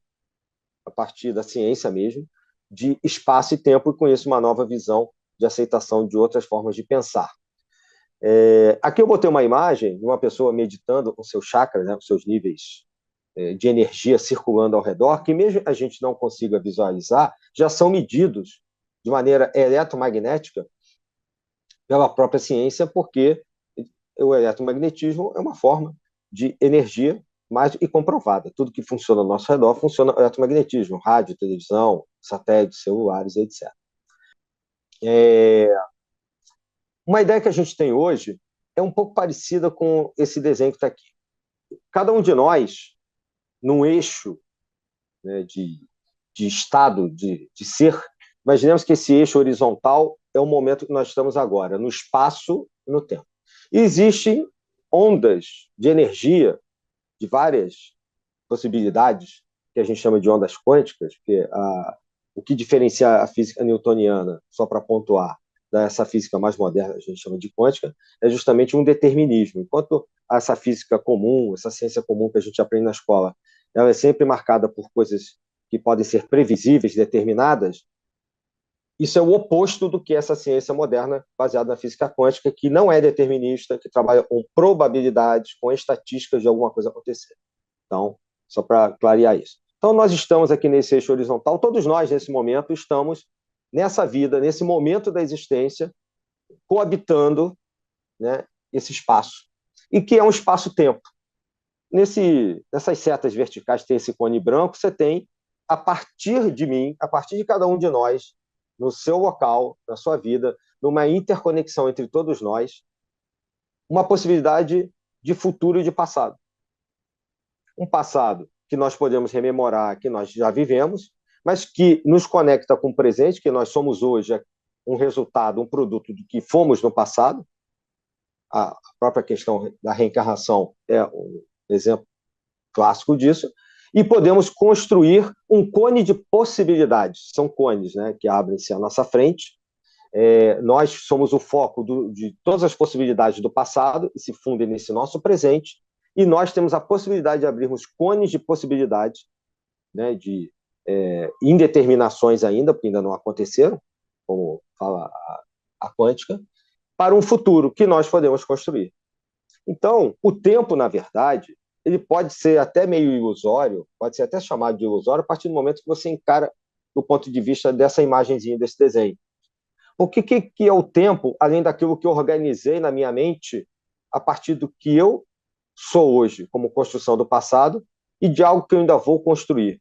a partir da ciência mesmo, de espaço e tempo, e com isso uma nova visão de aceitação de outras formas de pensar. Aqui eu botei uma imagem de uma pessoa meditando com seus chakras, né, com seus níveis de energia circulando ao redor, que mesmo a gente não consiga visualizar, já são medidos de maneira eletromagnética pela própria ciência, porque o eletromagnetismo é uma forma de energia mais e comprovada. Tudo que funciona ao nosso redor funciona eletromagnetismo, rádio, televisão, satélites, celulares, etc. Uma ideia que a gente tem hoje é um pouco parecida com esse desenho que está aqui. Cada um de nós, num eixo, né, de estado, de ser, imaginemos que esse eixo horizontal é o momento que nós estamos agora, no espaço e no tempo. E existem ondas de energia de várias possibilidades, que a gente chama de ondas quânticas, porque o que diferencia a física newtoniana, só para pontuar, dessa física mais moderna, a gente chama de quântica, é justamente um determinismo. Enquanto essa física comum, essa ciência comum que a gente aprende na escola, ela é sempre marcada por coisas que podem ser previsíveis, determinadas, isso é o oposto do que essa ciência moderna, baseada na física quântica, que não é determinista, que trabalha com probabilidades, com estatísticas de alguma coisa acontecer. Então, só para clarear isso. Então, nós estamos aqui nesse eixo horizontal, todos nós, nesse momento, estamos nessa vida, nesse momento da existência, coabitando, né, esse espaço, e que é um espaço-tempo. Nessas setas verticais que tem esse cone branco, você tem, a partir de mim, a partir de cada um de nós, no seu local, na sua vida, numa interconexão entre todos nós, uma possibilidade de futuro e de passado. Um passado que nós podemos rememorar, que nós já vivemos, mas que nos conecta com o presente, que nós somos hoje um resultado, um produto do que fomos no passado. A própria questão da reencarnação é um exemplo clássico disso. E podemos construir um cone de possibilidades. São cones, né, que abrem-se à nossa frente. Nós somos o foco de todas as possibilidades do passado e se fundem nesse nosso presente. E nós temos a possibilidade de abrirmos cones de possibilidades, né, de indeterminações ainda, porque ainda não aconteceram, como fala a quântica, para um futuro que nós podemos construir. Então, o tempo, na verdade, ele pode ser até meio ilusório, pode ser até chamado de ilusório, a partir do momento que você encara do ponto de vista dessa imagenzinha, desse desenho. O que é o tempo, além daquilo que eu organizei na minha mente, a partir do que eu sou hoje, como construção do passado, e de algo que eu ainda vou construir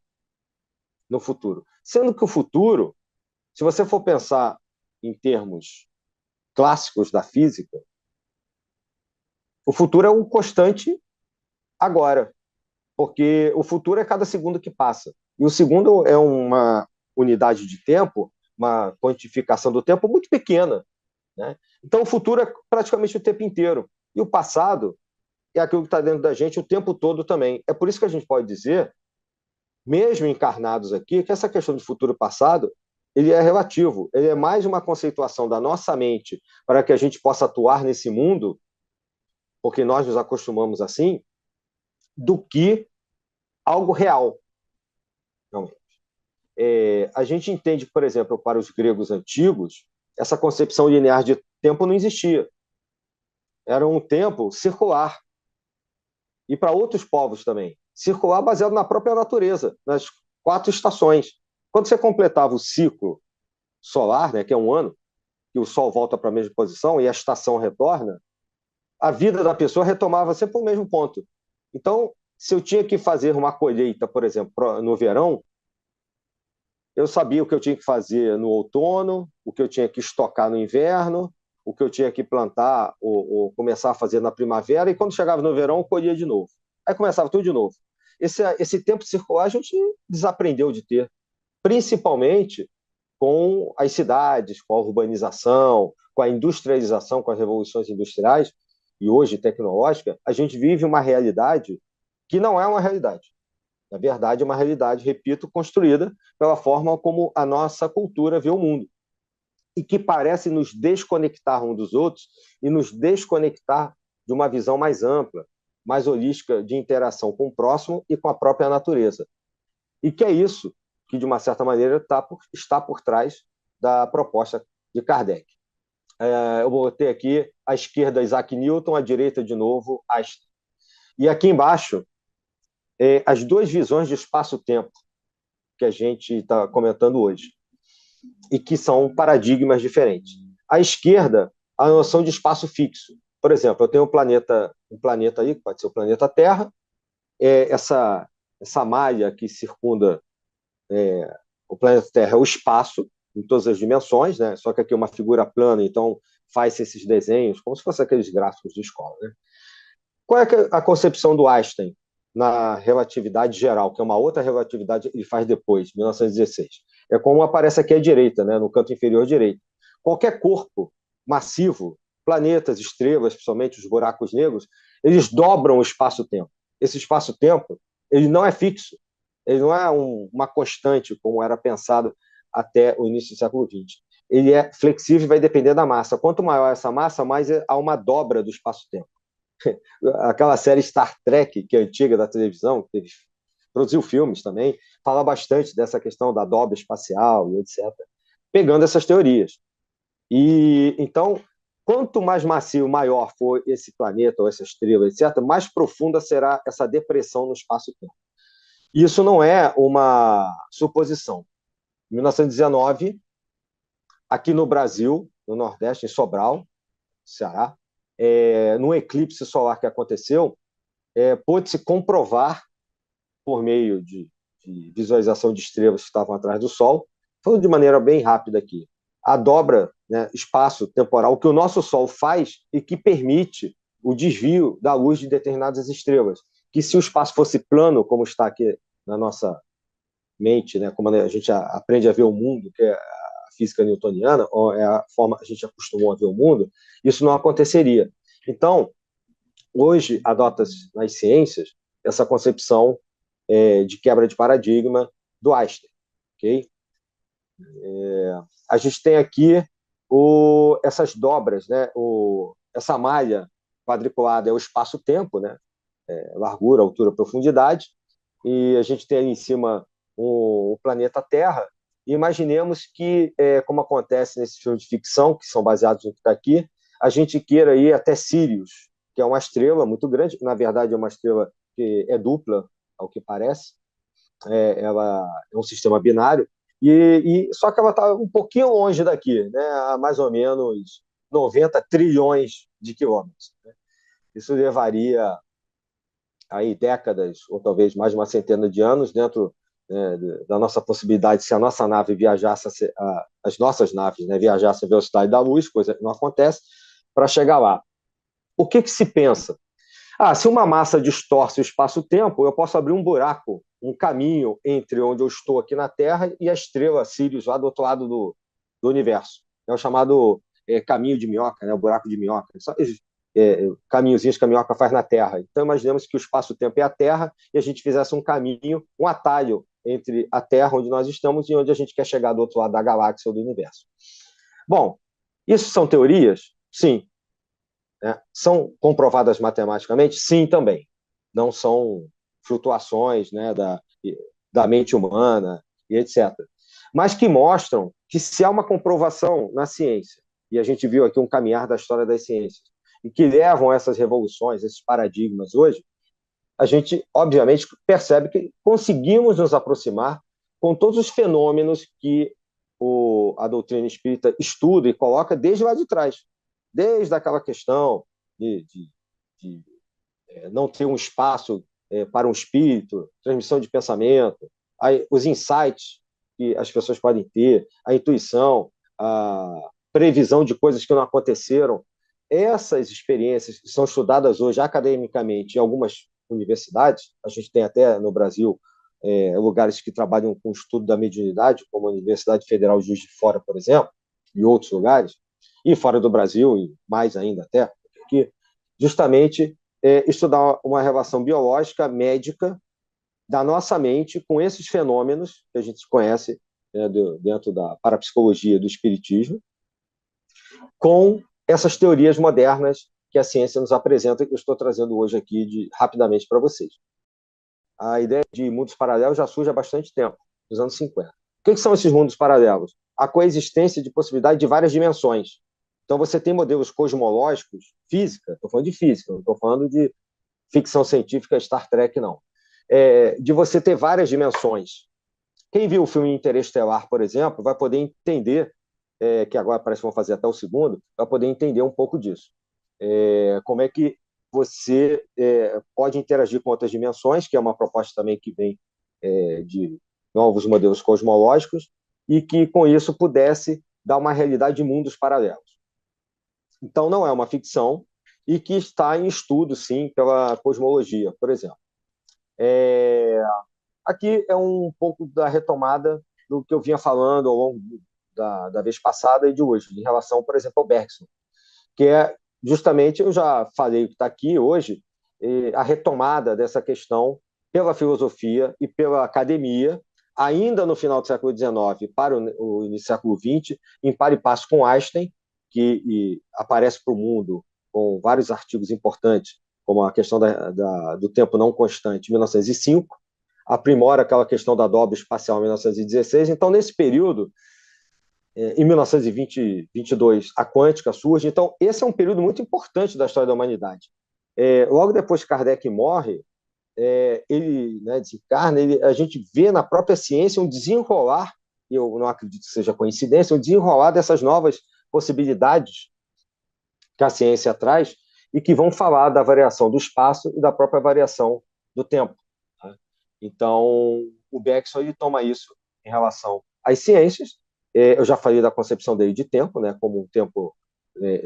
no futuro. Sendo que o futuro, se você for pensar em termos clássicos da física, o futuro é um constante agora. porque o futuro é cada segundo que passa. E o segundo é uma unidade de tempo, uma quantificação do tempo muito pequena, né? Então, o futuro é praticamente o tempo inteiro. E o passado é aquilo que está dentro da gente o tempo todo também. É por isso que a gente pode dizer, mesmo encarnados aqui, que essa questão de futuro e passado ele é relativo. Ele é mais uma conceituação da nossa mente para que a gente possa atuar nesse mundo, porque nós nos acostumamos assim, do que algo real. Realmente. A gente entende, por exemplo, para os gregos antigos, essa concepção linear de tempo não existia. Era um tempo circular. E para outros povos também. Circular baseado na própria natureza, nas 4 estações. Quando você completava o ciclo solar, né, que é um ano, que o Sol volta para a mesma posição e a estação retorna, a vida da pessoa retomava sempre o mesmo ponto. Então, se eu tinha que fazer uma colheita, por exemplo, no verão, eu sabia o que eu tinha que fazer no outono, o que eu tinha que estocar no inverno, o que eu tinha que plantar ou começar a fazer na primavera, e quando chegava no verão, eu colhia de novo. Aí começava tudo de novo. Esse tempo circular a gente desaprendeu de ter, principalmente com as cidades, com a urbanização, com a industrialização, com as revoluções industriais, e hoje tecnológica, a gente vive uma realidade que não é uma realidade. Na verdade, é uma realidade, repito, construída pela forma como a nossa cultura vê o mundo e que parece nos desconectar um dos outros e nos desconectar de uma visão mais ampla, mais holística de interação com o próximo e com a própria natureza. E que é isso que, de uma certa maneira, está por trás da proposta de Kardec. Eu botei aqui à esquerda Isaac Newton, à direita, de novo, Einstein. E aqui embaixo, as 2 visões de espaço-tempo que a gente está comentando hoje, e que são paradigmas diferentes. À esquerda, a noção de espaço fixo. Por exemplo, eu tenho um planeta aí, que pode ser o planeta Terra, essa malha que circunda o planeta Terra é o espaço, em todas as dimensões, né? Só que aqui é uma figura plana, então faz esses desenhos, como se fossem aqueles gráficos de escola. Né? Qual é a concepção do Einstein na relatividade geral, que é uma outra relatividade que ele faz depois, 1916? É como aparece aqui à direita, né, no canto inferior direito. Qualquer corpo massivo, planetas, estrelas, principalmente os buracos negros, eles dobram o espaço-tempo. Esse espaço-tempo ele não é fixo, ele não é uma constante, como era pensado até o início do século XX. Ele é flexível e vai depender da massa. Quanto maior essa massa, mais há uma dobra do espaço-tempo. Aquela série Star Trek, que é antiga da televisão, que produziu filmes também, fala bastante dessa questão da dobra espacial e etc., pegando essas teorias. E então, quanto mais macio, maior for esse planeta ou essa estrela, etc., mais profunda será essa depressão no espaço-tempo. Isso não é uma suposição. Em 1919, aqui no Brasil, no Nordeste, em Sobral, Ceará, num eclipse solar que aconteceu, pôde-se comprovar, por meio de visualização de estrelas que estavam atrás do Sol, falando de maneira bem rápida aqui, a dobra, né, espaço-temporal que o nosso Sol faz e que permite o desvio da luz de determinadas estrelas. Que se o espaço fosse plano, como está aqui na nossa mente, né, como a gente aprende a ver o mundo, que é a física newtoniana, ou é a forma que a gente acostumou a ver o mundo, isso não aconteceria. Então, hoje, adota-se nas ciências essa concepção de quebra de paradigma do Einstein. Okay? A gente tem aqui essas dobras, né? Essa malha quadriculada é o espaço-tempo, né? Largura, altura, profundidade, e a gente tem ali em cima o planeta Terra. E imaginemos que, como acontece nesses filmes de ficção, que são baseados no que está aqui, a gente queira ir até Sirius, que é uma estrela muito grande, que na verdade é uma estrela que é dupla, ao que parece. Ela é um sistema binário, só que ela está um pouquinho longe daqui, né, a mais ou menos 90 trilhões de quilômetros. Né? Isso levaria aí décadas, ou talvez mais de uma centena de anos, dentro da nossa possibilidade, se a nossa nave viajasse, as nossas naves, né, viajassem a velocidade da luz, coisa que não acontece, para chegar lá. O que se pensa? Se uma massa distorce o espaço-tempo, eu posso abrir um buraco, um caminho entre onde eu estou aqui na Terra e a estrela Sirius, lá do outro lado do universo. É o chamado caminho de minhoca, né? O buraco de minhoca. Só caminhozinhos que a minhoca faz na Terra. Então, imaginemos que o espaço-tempo é a Terra e a gente fizesse um caminho, um atalho entre a Terra, onde nós estamos, e onde a gente quer chegar do outro lado da galáxia ou do universo. Bom, isso são teorias? Sim. São comprovadas matematicamente? Sim, também. Não são flutuações, né, da mente humana e etc. Mas que mostram que se há uma comprovação na ciência, e a gente viu aqui um caminhar da história das ciências, e que levam a essas revoluções, esses paradigmas hoje, a gente, obviamente, percebe que conseguimos nos aproximar com todos os fenômenos que a doutrina espírita estuda e coloca desde lá de trás. Desde aquela questão de não ter um espaço para um espírito, transmissão de pensamento, os insights que as pessoas podem ter, a intuição, a previsão de coisas que não aconteceram. Essas experiências que são estudadas hoje academicamente em algumas universidades, a gente tem até no Brasil lugares que trabalham com o estudo da mediunidade, como a Universidade Federal de Juiz de Fora, por exemplo, e outros lugares, e fora do Brasil, e mais ainda até, que justamente estudar uma relação biológica, médica, da nossa mente com esses fenômenos que a gente conhece dentro da parapsicologia do espiritismo, com essas teorias modernas que a ciência nos apresenta e que eu estou trazendo hoje aqui rapidamente para vocês. A ideia de mundos paralelos já surge há bastante tempo, nos anos 50. O que são esses mundos paralelos? A coexistência de possibilidade de várias dimensões. Então, você tem modelos cosmológicos, física, estou falando de física, não estou falando de ficção científica, Star Trek, não. De você ter várias dimensões. Quem viu o filme Interestelar, por exemplo, vai poder entender, que agora parece que vão fazer até o segundo, vai poder entender um pouco disso. Como é que você pode interagir com outras dimensões, que é uma proposta também que vem de novos modelos cosmológicos, e que, com isso, pudesse dar uma realidade de mundos paralelos. Então, não é uma ficção e que está em estudo, sim, pela cosmologia, por exemplo. Aqui é um pouco da retomada do que eu vinha falando ao longo da vez passada e de hoje, em relação, por exemplo, ao Bergson, que é justamente, eu já falei o que está aqui hoje, a retomada dessa questão pela filosofia e pela academia, ainda no final do século XIX para o início do século XX, em par e passo com Einstein, que aparece para o mundo com vários artigos importantes, como a questão do tempo não constante, em 1905, aprimora aquela questão da dobra espacial em 1916. Então, nesse período, em 1922, a quântica surge. Então, esse é um período muito importante da história da humanidade. Logo depois que Kardec morre, ele desencarna, a gente vê na própria ciência um desenrolar, e eu não acredito que seja coincidência, um desenrolar dessas novas possibilidades que a ciência traz e que vão falar da variação do espaço e da própria variação do tempo. Tá? Então, o Bergson ele toma isso em relação às ciências. Eu já falei da concepção dele de tempo, né, como um tempo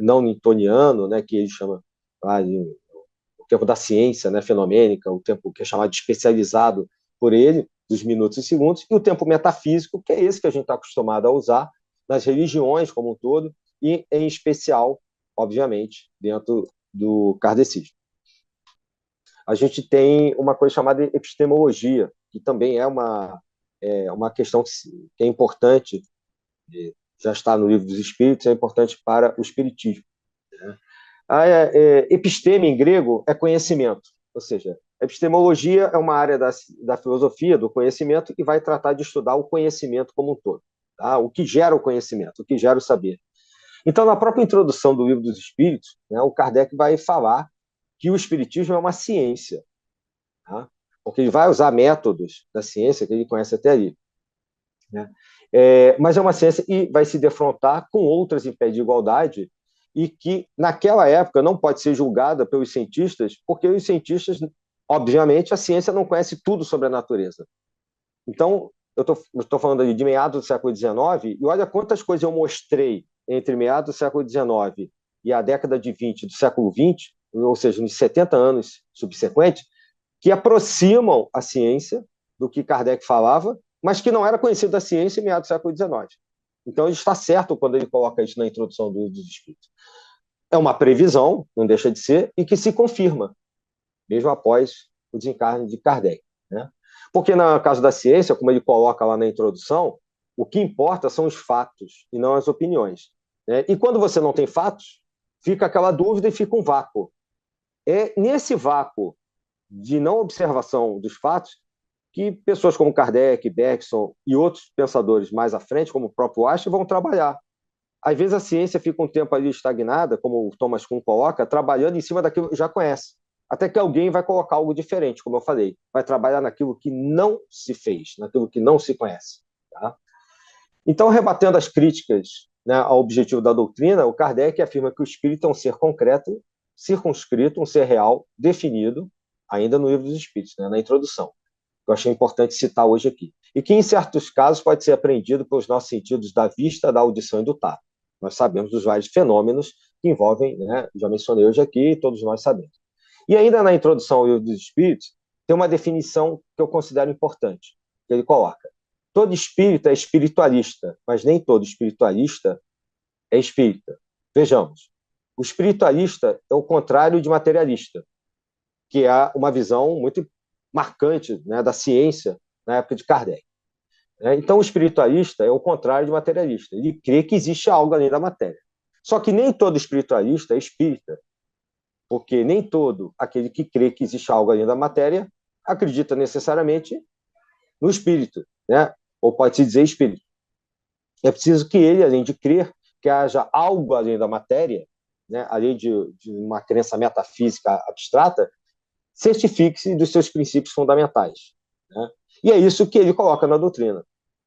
não newtoniano, né, que ele chama o tempo da ciência, né, fenomênica, o tempo que é chamado de especializado por ele, dos minutos e segundos, e o tempo metafísico, que é esse que a gente está acostumado a usar nas religiões como um todo, e em especial, obviamente, dentro do kardecismo. A gente tem uma coisa chamada epistemologia, que também é uma questão que é importante, já está no Livro dos Espíritos, é importante para o espiritismo. A episteme, em grego, é conhecimento, ou seja, a epistemologia é uma área da filosofia, do conhecimento, que vai tratar de estudar o conhecimento como um todo, tá? O que gera o conhecimento, o que gera o saber. Então, na própria introdução do Livro dos Espíritos, né, o Kardec vai falar que o espiritismo é uma ciência, tá? Porque ele vai usar métodos da ciência que ele conhece até ali, né? Mas é uma ciência e vai se defrontar com outras em pé de igualdade e que, naquela época, não pode ser julgada pelos cientistas, porque os cientistas, obviamente, a ciência não conhece tudo sobre a natureza. Então, eu estou falando ali de meados do século XIX, e olha quantas coisas eu mostrei entre meados do século XIX e a década de 20 do século XX, ou seja, nos 70 anos subsequentes, que aproximam a ciência do que Kardec falava, mas que não era conhecido da ciência em meados do século XIX. Então, ele está certo quando ele coloca isso na introdução dos Espíritos. É uma previsão, não deixa de ser, e que se confirma, mesmo após o desencarne de Kardec, né? Porque, no caso da ciência, como ele coloca lá na introdução, o que importa são os fatos e não as opiniões, né? E quando você não tem fatos, fica aquela dúvida e fica um vácuo. É nesse vácuo de não observação dos fatos que pessoas como Kardec, Bergson e outros pensadores mais à frente, como o próprio Einstein, vão trabalhar. Às vezes a ciência fica um tempo ali estagnada, como o Thomas Kuhn coloca, trabalhando em cima daquilo que já conhece. Até que alguém vai colocar algo diferente, como eu falei. Vai trabalhar naquilo que não se fez, naquilo que não se conhece. Tá? Então, rebatendo as críticas, né, ao objetivo da doutrina, o Kardec afirma que o espírito é um ser concreto, circunscrito, um ser real, definido, ainda no Livro dos Espíritos, né, na introdução. Eu achei importante citar hoje aqui. E que, em certos casos, pode ser apreendido pelos nossos sentidos da vista, da audição e do tato. Nós sabemos dos vários fenômenos que envolvem, né, já mencionei hoje aqui, todos nós sabemos. E ainda na introdução ao Livro dos Espíritos, tem uma definição que eu considero importante, que ele coloca: todo espírita é espiritualista, mas nem todo espiritualista é espírita. Vejamos, o espiritualista é o contrário de materialista, que é uma visão muito marcante, né, da ciência na época de Kardec. Então, o espiritualista é o contrário de materialista. Ele crê que existe algo além da matéria. Só que nem todo espiritualista é espírita, porque nem todo aquele que crê que existe algo além da matéria acredita necessariamente no espírito, né? Ou pode-se dizer espírito. É preciso que ele, além de crer que haja algo além da matéria, né, além de uma crença metafísica abstrata, certifique-se dos seus princípios fundamentais, né? E é isso que ele coloca na doutrina.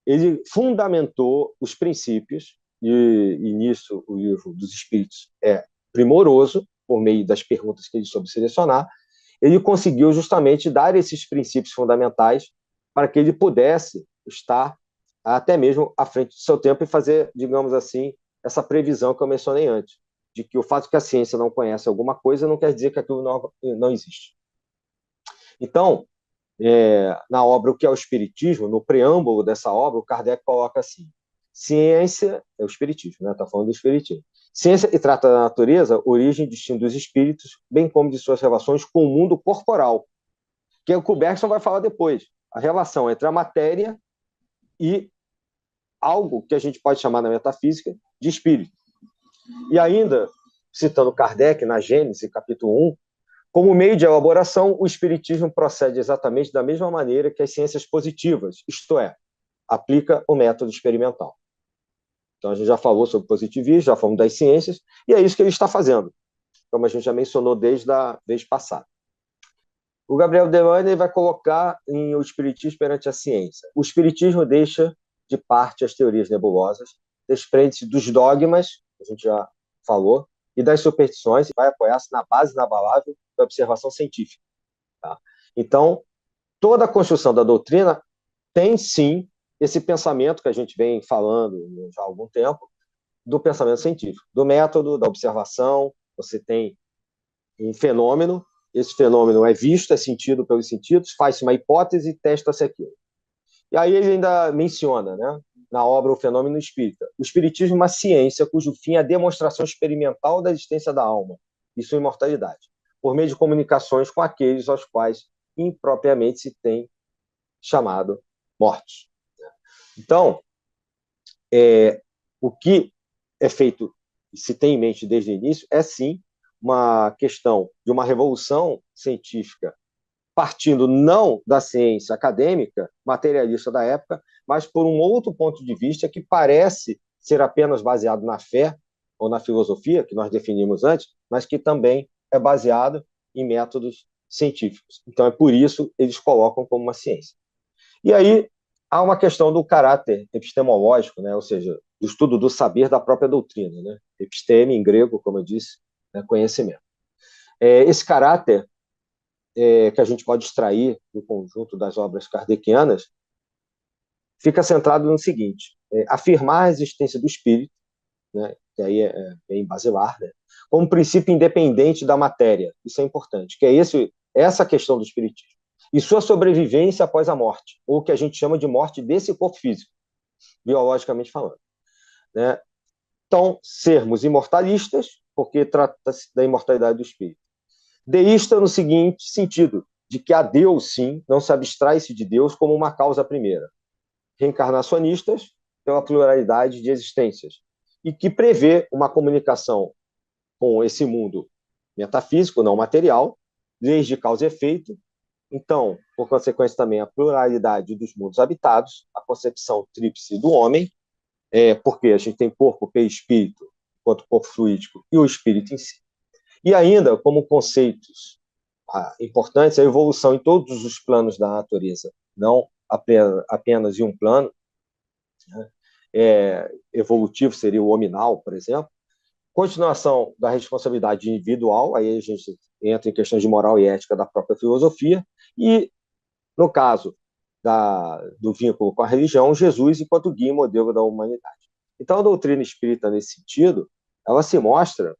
Ele fundamentou os princípios, e nisso o Livro dos Espíritos é primoroso, por meio das perguntas que ele soube selecionar. Ele conseguiu justamente dar esses princípios fundamentais para que ele pudesse estar até mesmo à frente do seu tempo e fazer, digamos assim, essa previsão que eu mencionei antes, de que o fato que a ciência não conhece alguma coisa não quer dizer que aquilo não existe. Então, na obra O que é o Espiritismo, no preâmbulo dessa obra, o Kardec coloca assim: ciência é o Espiritismo, né? Está falando do Espiritismo. Ciência e trata da natureza, origem e destino dos espíritos, bem como de suas relações com o mundo corporal, que é o que o Bergson vai falar depois, a relação entre a matéria e algo que a gente pode chamar na metafísica de espírito. E ainda, citando Kardec, na Gênese, capítulo 1, como meio de elaboração, o espiritismo procede exatamente da mesma maneira que as ciências positivas, isto é, aplica o método experimental. Então, a gente já falou sobre positivismo, já falamos das ciências, e é isso que ele está fazendo, como a gente já mencionou desde a vez passada. O Gabriel Delane vai colocar o espiritismo perante a ciência. O espiritismo deixa de parte as teorias nebulosas, desprende-se dos dogmas, que a gente já falou, e das superstições, e vai apoiar-se na base inabalável da observação científica. Tá? Então, toda a construção da doutrina tem, sim, esse pensamento que a gente vem falando já há algum tempo, do pensamento científico, do método, da observação. Você tem um fenômeno, esse fenômeno é visto, é sentido pelos sentidos, faz-se uma hipótese e testa-se aquilo. E aí ele ainda menciona, né, na obra O Fenômeno Espírita: o espiritismo é uma ciência cujo fim é a demonstração experimental da existência da alma e sua imortalidade, por meio de comunicações com aqueles aos quais impropriamente se tem chamado mortos. Então, o que é feito e se tem em mente desde o início é, sim, uma questão de uma revolução científica partindo não da ciência acadêmica, materialista da época, mas por um outro ponto de vista que parece ser apenas baseado na fé ou na filosofia, que nós definimos antes, mas que também é baseado em métodos científicos. Então, é por isso que eles colocam como uma ciência. E aí há uma questão do caráter epistemológico, né? Ou seja, do estudo do saber da própria doutrina, né? Episteme, em grego, como eu disse, né? Conhecimento. Esse caráter que a gente pode extrair do conjunto das obras kardecianas fica centrado no seguinte: afirmar a existência do espírito né, que aí é bem basilar, né, como princípio independente da matéria. Isso é importante, que é essa questão do espiritismo. E sua sobrevivência após a morte, ou o que a gente chama de morte desse corpo físico, biologicamente falando, né? Então, sermos imortalistas, porque trata-se da imortalidade do espírito. Deísta no seguinte sentido, de que a Deus, sim, não se abstrai-se de Deus como uma causa primeira. Reencarnacionistas, pela pluralidade de existências, e que prevê uma comunicação com esse mundo metafísico, não material, leis de causa e efeito. Então, por consequência, também a pluralidade dos mundos habitados, a concepção tríplice do homem, porque a gente tem corpo, perispírito, enquanto corpo fluídico, e o espírito em si. E ainda, como conceitos importantes, a evolução em todos os planos da natureza, não apenas em um plano, né? Evolutivo seria o hominal, por exemplo. Continuação da responsabilidade individual, aí a gente entra em questões de moral e ética da própria filosofia, e, no caso do vínculo com a religião, Jesus enquanto guia e modelo da humanidade. Então, a doutrina espírita, nesse sentido, ela se mostra,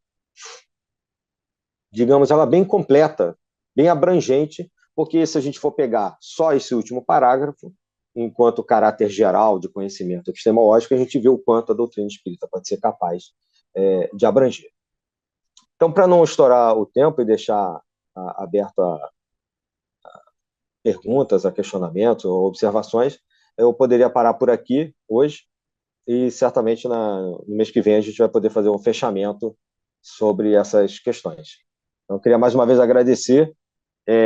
digamos, ela bem completa, bem abrangente, porque se a gente for pegar só esse último parágrafo, enquanto caráter geral de conhecimento epistemológico, a gente vê o quanto a doutrina espírita pode ser capaz de abranger. Então, para não estourar o tempo e deixar aberto a perguntas, a questionamentos ou observações, eu poderia parar por aqui hoje e certamente no mês que vem a gente vai poder fazer um fechamento sobre essas questões. Então, eu queria mais uma vez agradecer,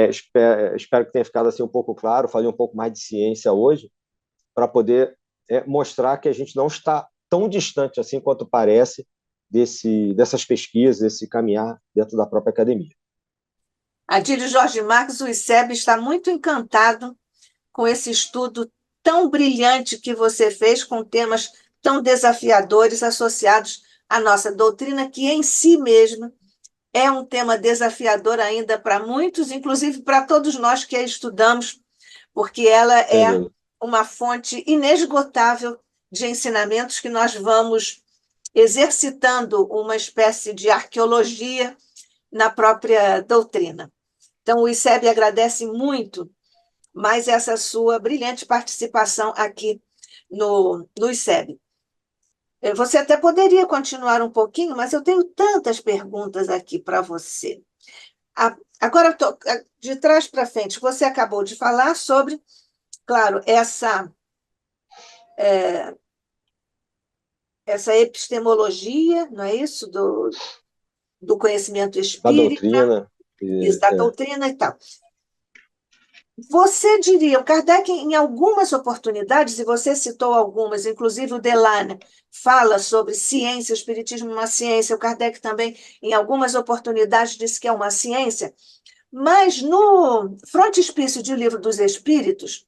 espero que tenha ficado assim um pouco claro, falei um pouco mais de ciência hoje, para poder mostrar que a gente não está tão distante assim quanto parece dessas pesquisas, desse caminhar dentro da própria academia. Adílio Jorge Marques, o ICEB está muito encantado com esse estudo tão brilhante que você fez, com temas tão desafiadores associados à nossa doutrina, que em si mesma é um tema desafiador ainda para muitos, inclusive para todos nós que a estudamos, porque ela é uma fonte inesgotável de ensinamentos que nós vamos exercitando uma espécie de arqueologia na própria doutrina. Então, o ICEB agradece muito mais essa sua brilhante participação aqui no ICEB. Você até poderia continuar um pouquinho, mas eu tenho tantas perguntas aqui para você. Agora, de trás para frente, você acabou de falar sobre, claro, essa epistemologia, não é isso? Do conhecimento Da espírita, doutrina. isso, da doutrina e tal. Você diria, o Kardec, em algumas oportunidades, e você citou algumas, inclusive o Delane fala sobre ciência, o espiritismo é uma ciência, o Kardec também, em algumas oportunidades, disse que é uma ciência, mas no frontispício de O Livro dos Espíritos,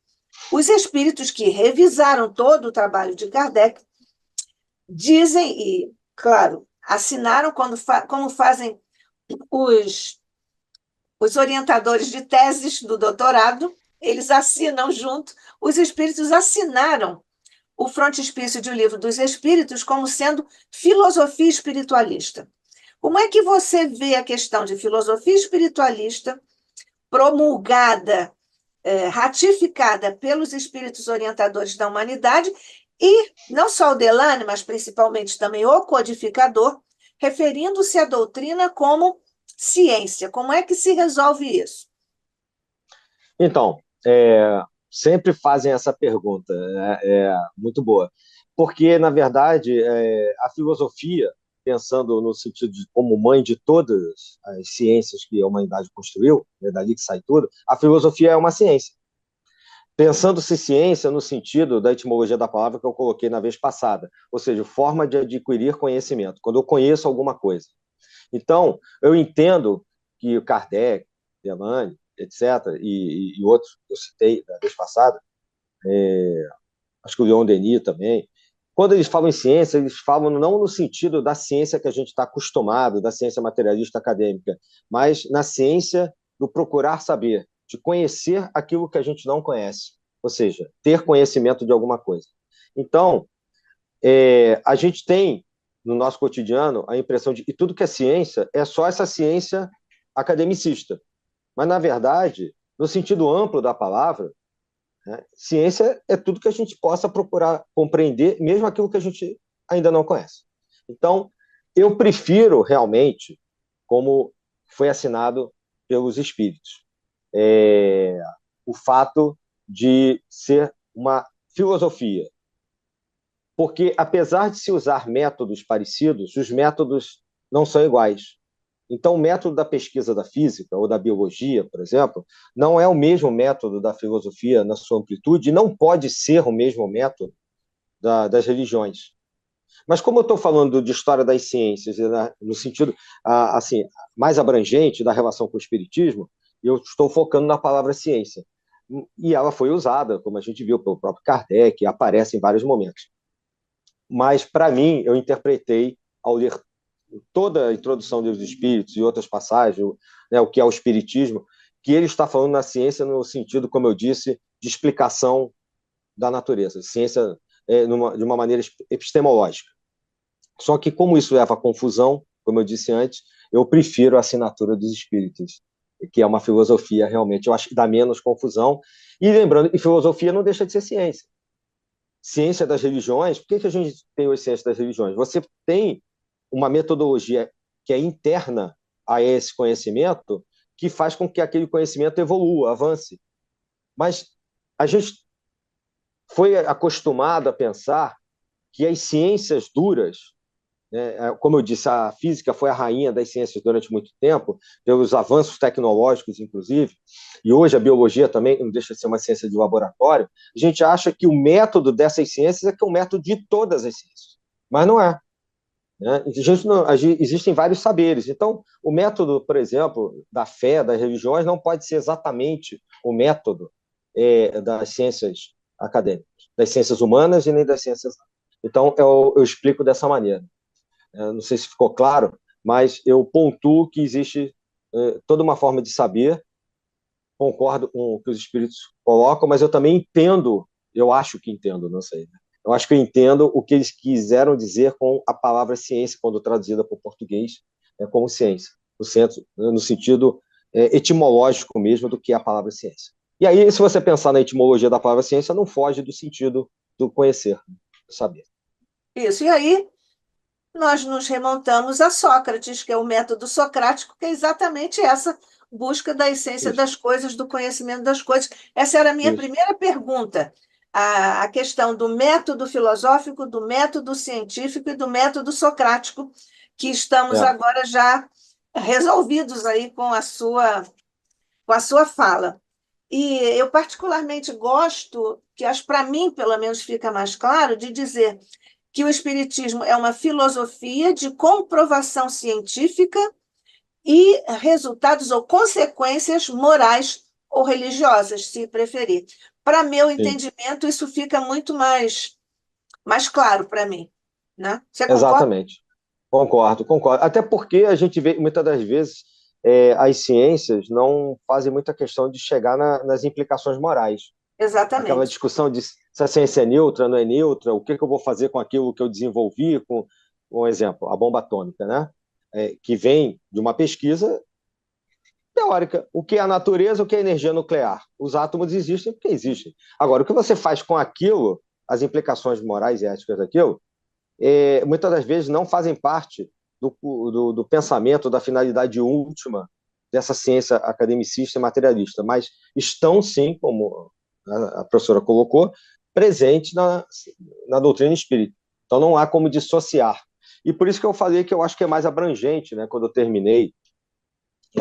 os espíritos que revisaram todo o trabalho de Kardec dizem, e, claro, assinaram como fazem os orientadores de teses do doutorado, eles assinam junto, os espíritos assinaram o frontispício de O Livro dos Espíritos como sendo filosofia espiritualista. Como é que você vê a questão de filosofia espiritualista promulgada, ratificada pelos espíritos orientadores da humanidade e não só o Delane, mas principalmente também o codificador, referindo-se à doutrina como ciência? Como é que se resolve isso? Então, sempre fazem essa pergunta, muito boa, porque, na verdade, a filosofia, pensando no sentido de como mãe de todas as ciências que a humanidade construiu, dali que sai tudo, a filosofia é uma ciência. Pensando-se ciência no sentido da etimologia da palavra que eu coloquei na vez passada, ou seja, forma de adquirir conhecimento, quando eu conheço alguma coisa. Então, eu entendo que o Kardec, Delane, etc., e outros que eu citei na vez passada, acho que o Leon Denis também, quando eles falam em ciência, eles falam não no sentido da ciência que a gente está acostumado, da ciência materialista acadêmica, mas na ciência do procurar saber, de conhecer aquilo que a gente não conhece, ou seja, ter conhecimento de alguma coisa. Então, a gente tem no nosso cotidiano, a impressão de que tudo que é ciência é só essa ciência academicista. Mas, na verdade, no sentido amplo da palavra, né, ciência é tudo que a gente possa procurar compreender, mesmo aquilo que a gente ainda não conhece. Então, eu prefiro realmente, como foi assinado pelos espíritos, o fato de ser uma filosofia. Porque, apesar de se usar métodos parecidos, os métodos não são iguais. Então, o método da pesquisa da física ou da biologia, por exemplo, não é o mesmo método da filosofia na sua amplitude e não pode ser o mesmo método das religiões. Mas como eu estou falando de história das ciências, no sentido assim, mais abrangente da relação com o espiritismo, eu estou focando na palavra ciência. E ela foi usada, como a gente viu, pelo próprio Kardec, e aparece em vários momentos. Mas, para mim, eu interpretei, ao ler toda a introdução dos espíritos e outras passagens, né, o que é o espiritismo, que ele está falando na ciência no sentido, como eu disse, de explicação da natureza, ciência de uma maneira epistemológica. Só que, como isso leva à confusão, como eu disse antes, eu prefiro a assinatura dos espíritos, que é uma filosofia realmente, eu acho que dá menos confusão. E lembrando, e filosofia não deixa de ser ciência. Ciência das religiões, por que a gente tem as ciências das religiões? Você tem uma metodologia que é interna a esse conhecimento que faz com que aquele conhecimento evolua, avance. Mas a gente foi acostumado a pensar que as ciências duras, né, como eu disse, a física foi a rainha das ciências durante muito tempo, pelos avanços tecnológicos, inclusive, e hoje a biologia também não deixa de ser uma ciência de laboratório. A gente acha que o método dessas ciências é que é o método de todas as ciências, mas não é. Né? Existem vários saberes. Então, o método, por exemplo, da fé, das religiões, não pode ser exatamente o método das ciências acadêmicas, das ciências humanas e nem das ciências. Então, eu explico dessa maneira. Não sei se ficou claro, mas eu pontuo que existe toda uma forma de saber, concordo com o que os espíritos colocam, mas eu também entendo, eu acho que entendo, não sei, né? Eu acho que eu entendo o que eles quiseram dizer com a palavra ciência, quando traduzida para o português, como ciência, no sentido etimológico mesmo do que é a palavra ciência. E aí, se você pensar na etimologia da palavra ciência, não foge do sentido do conhecer, do saber. Isso, e aí nós nos remontamos a Sócrates, que é o método socrático, que é exatamente essa busca da essência Isso, das coisas, do conhecimento das coisas. Essa era a minha isso. primeira pergunta, a questão do método filosófico, do método científico e do método socrático, que estamos É, agora já resolvidos aí com a sua fala. E eu particularmente gosto, que acho para mim, pelo menos, fica mais claro, de dizer que o Espiritismo é uma filosofia de comprovação científica e resultados ou consequências morais ou religiosas, se preferir. Para meu sim. entendimento, isso fica muito mais claro para mim. Né? Você concorda? Exatamente. Concordo, concordo. Até porque a gente vê, muitas das vezes, as ciências não fazem muita questão de chegar nas implicações morais. Aquela Exatamente. discussão de se a ciência é neutra, não é neutra, o que eu vou fazer com aquilo que eu desenvolvi, com um exemplo, a bomba atômica, né? Que vem de uma pesquisa teórica. O que é a natureza, o que é a energia nuclear? Os átomos existem porque existem. Agora, o que você faz com aquilo, as implicações morais e éticas daquilo, muitas das vezes não fazem parte do pensamento, da finalidade última dessa ciência academicista e materialista, mas estão, sim, como a professora colocou, presentes na doutrina espírita. Então não há como dissociar. E por isso que eu falei que eu acho que é mais abrangente, né, quando eu terminei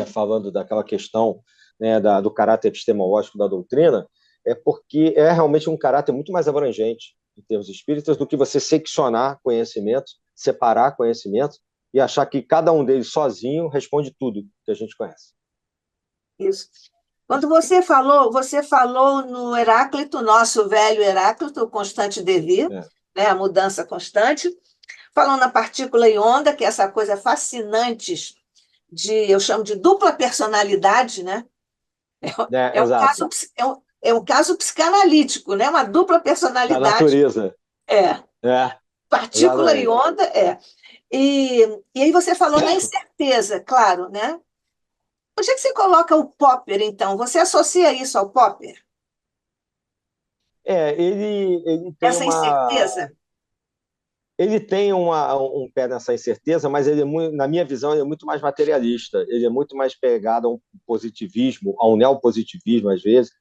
falando daquela questão, né, do caráter epistemológico da doutrina, é porque é realmente um caráter muito mais abrangente em termos espíritas do que você seccionar conhecimentos, separar conhecimentos e achar que cada um deles sozinho responde tudo que a gente conhece. Isso. Quando você falou no Heráclito, nosso velho Heráclito, o constante devir, É, né, a mudança constante, falou na partícula e onda, que é essa coisa fascinante eu chamo de dupla personalidade, né? É um caso, exato. é um caso psicanalítico, né? Uma dupla Da personalidade. natureza. É. É, Partícula e exatamente. onda é. E, e aí você falou na incerteza, claro, né? Onde é que você coloca o Popper, então? Você associa isso ao Popper? Ele tem Essa incerteza? um pé nessa incerteza, mas ele na minha visão, ele é muito mais materialista. Ele é muito mais pegado a um positivismo, a um neopositivismo, às vezes.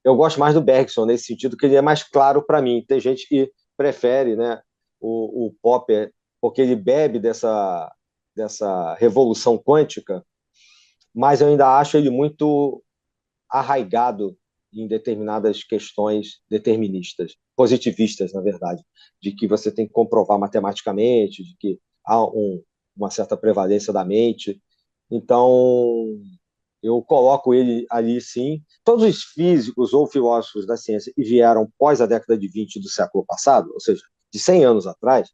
Eu gosto mais do Bergson, nesse sentido, que ele é mais claro para mim. Tem gente que prefere, né, o Popper, porque ele bebe dessa revolução quântica, mas eu ainda acho ele muito arraigado em determinadas questões deterministas, positivistas, na verdade, de que você tem que comprovar matematicamente, de que há uma certa prevalência da mente. Então, eu coloco ele ali, sim. Todos os físicos ou filósofos da ciência que vieram pós a década de 20 do século passado, ou seja, de 100 anos atrás,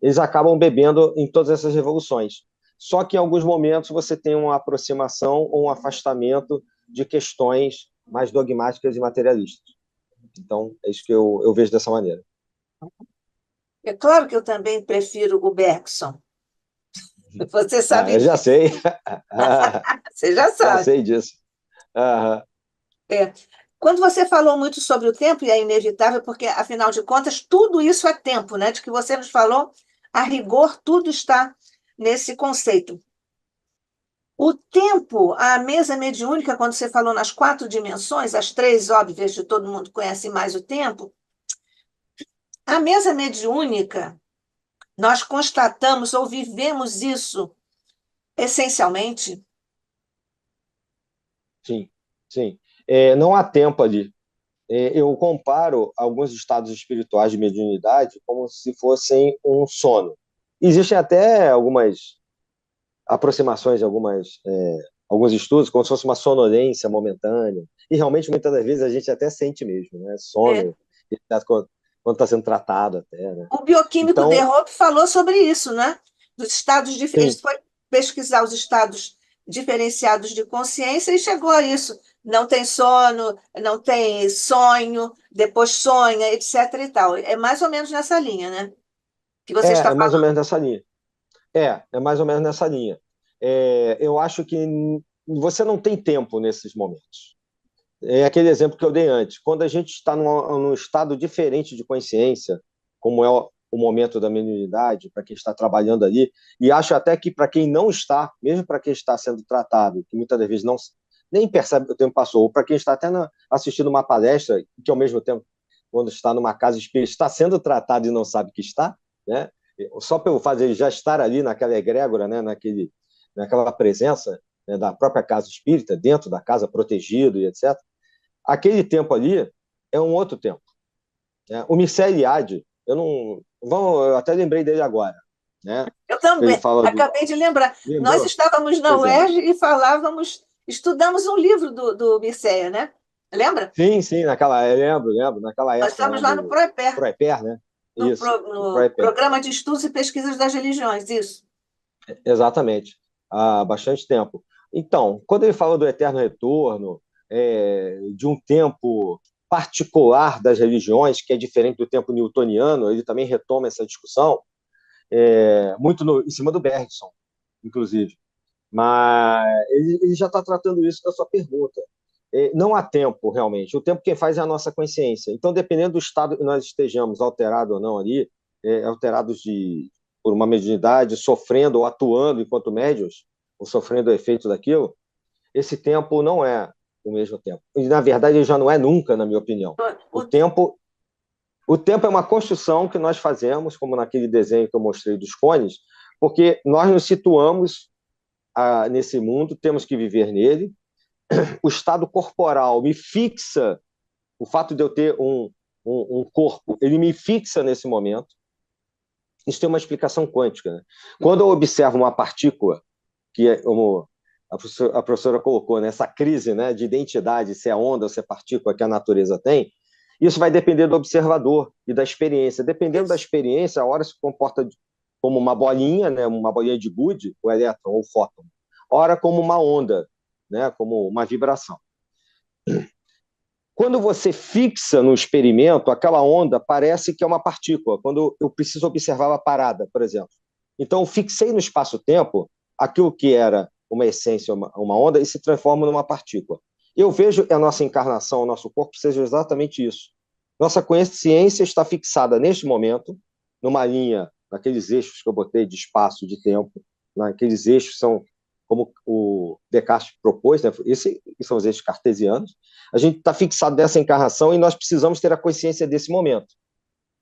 eles acabam bebendo em todas essas revoluções. Só que em alguns momentos você tem uma aproximação ou um afastamento de questões mais dogmáticas e materialistas. Então, é isso que eu vejo dessa maneira. É claro que eu também prefiro o Bergson. Você Eu sabe já disso. sei, Você já já sabe. sei disso. Aham. É. Quando você falou muito sobre o tempo, e é inevitável, porque, afinal de contas, tudo isso é tempo, né? De que você nos falou, a rigor, tudo está nesse conceito. O tempo, a mesa mediúnica, quando você falou nas quatro dimensões, as três óbvias de todo mundo conhece mais o tempo, a mesa mediúnica, nós constatamos ou vivemos isso essencialmente. Sim, sim. Não há tempo ali. Eu comparo alguns estados espirituais de mediunidade como se fossem um sono. Existem até algumas aproximações, alguns estudos, como se fosse uma sonolência momentânea. E realmente, muitas das vezes, a gente até sente mesmo, né? É. Sono, quando está sendo tratado até, né? O bioquímico Então, Derrope falou sobre isso, né? Dos estados, ele sim, foi pesquisar os estados diferenciados de consciência e chegou a isso. Não tem sono, não tem sonho, depois sonha, etc. e tal. É mais ou menos nessa linha, né? Que você está é mais ou falando. menos nessa linha. É mais ou menos nessa linha. Eu acho que você não tem tempo nesses momentos. É aquele exemplo que eu dei antes. Quando a gente está num estado diferente de consciência, como é o momento da mediunidade, para quem está trabalhando ali, e acho até que para quem não está, mesmo para quem está sendo tratado, que muitas das vezes não nem percebe que o tempo passou, ou para quem está até assistindo uma palestra, que ao mesmo tempo, quando está numa casa espírita, está sendo tratado e não sabe que está, né? Só pelo fato de ele já estar ali naquela egrégora, né? Naquela presença, né? Da própria casa espírita, dentro da casa, protegido e etc. Aquele tempo ali é um outro tempo, né? O Mircea Eliade, eu até lembrei dele agora, né? Eu Ele também, fala do. acabei de lembrar. Nós Lembrou? estávamos na Pois é. UERJ e falávamos, estudamos um livro do Mircea, né? Lembra? Sim, sim, eu lembro, naquela Nós época, estávamos né, lá no do Proeper, Proeper, né? Isso, do no Proeper. Programa de Estudos e Pesquisas das Religiões, isso. Exatamente, há bastante tempo. Então, quando ele fala do eterno retorno, de um tempo particular das religiões, que é diferente do tempo newtoniano, ele também retoma essa discussão, muito em cima do Bergson, inclusive. Mas ele já está tratando isso da sua pergunta. Não há tempo, realmente. O tempo quem faz é a nossa consciência. Então, dependendo do estado que nós estejamos, alterado ou não ali, alterados por uma mediunidade, sofrendo ou atuando enquanto médios, ou sofrendo o efeito daquilo, esse tempo não é o mesmo tempo. E, na verdade, ele já não é nunca, na minha opinião. O O- tempo, o tempo é uma construção que nós fazemos, como naquele desenho que eu mostrei dos cones, porque nós nos situamos nesse mundo, temos que viver nele. O estado corporal me fixa, o fato de eu ter um corpo, ele me fixa nesse momento. Isso tem uma explicação quântica, né? Quando eu observo uma partícula, que é como a professora colocou, né, essa crise, né, de identidade, se é onda ou se é partícula que a natureza tem, isso vai depender do observador e da experiência. Dependendo da Isso. experiência, a hora se comporta como uma bolinha, né, uma bolinha de Good, o elétron ou o fóton, ora como uma onda, né, como uma vibração. Quando você fixa no experimento, aquela onda parece que é uma partícula. Quando eu preciso observar ela parada, por exemplo. Então, fixei no espaço-tempo aquilo que era uma essência, uma onda, e se transforma numa partícula. Eu vejo que a nossa encarnação, o nosso corpo, seja exatamente isso. Nossa consciência está fixada neste momento, numa linha, naqueles eixos que eu botei de espaço, de tempo, naqueles eixos são como o Descartes propôs, né? Esses são os eixos cartesianos. A gente está fixado nessa encarnação e nós precisamos ter a consciência desse momento.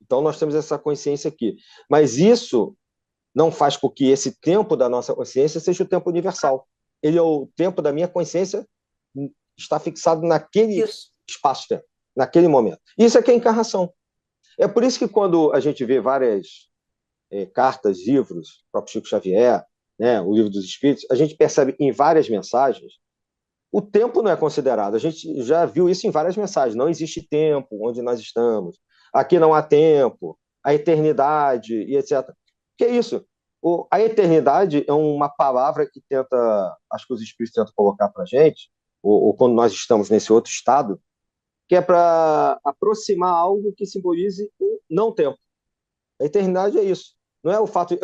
Então, nós temos essa consciência aqui. Mas isso não faz com que esse tempo da nossa consciência seja o tempo universal. Ele é o tempo da minha consciência, está fixado naquele espaço-tempo, naquele momento. Isso é que é encarnação. É por isso que quando a gente vê várias cartas, livros, o próprio Chico Xavier, né, o Livro dos Espíritos, a gente percebe em várias mensagens, o tempo não é considerado. A gente já viu isso em várias mensagens. Não existe tempo onde nós estamos. Aqui não há tempo, a eternidade e etc. Que é isso? A eternidade é uma palavra que tenta, acho que os espíritos tentam colocar para a gente, ou quando nós estamos nesse outro estado, que é para aproximar algo que simbolize o não tempo. A eternidade é isso. Não é o fato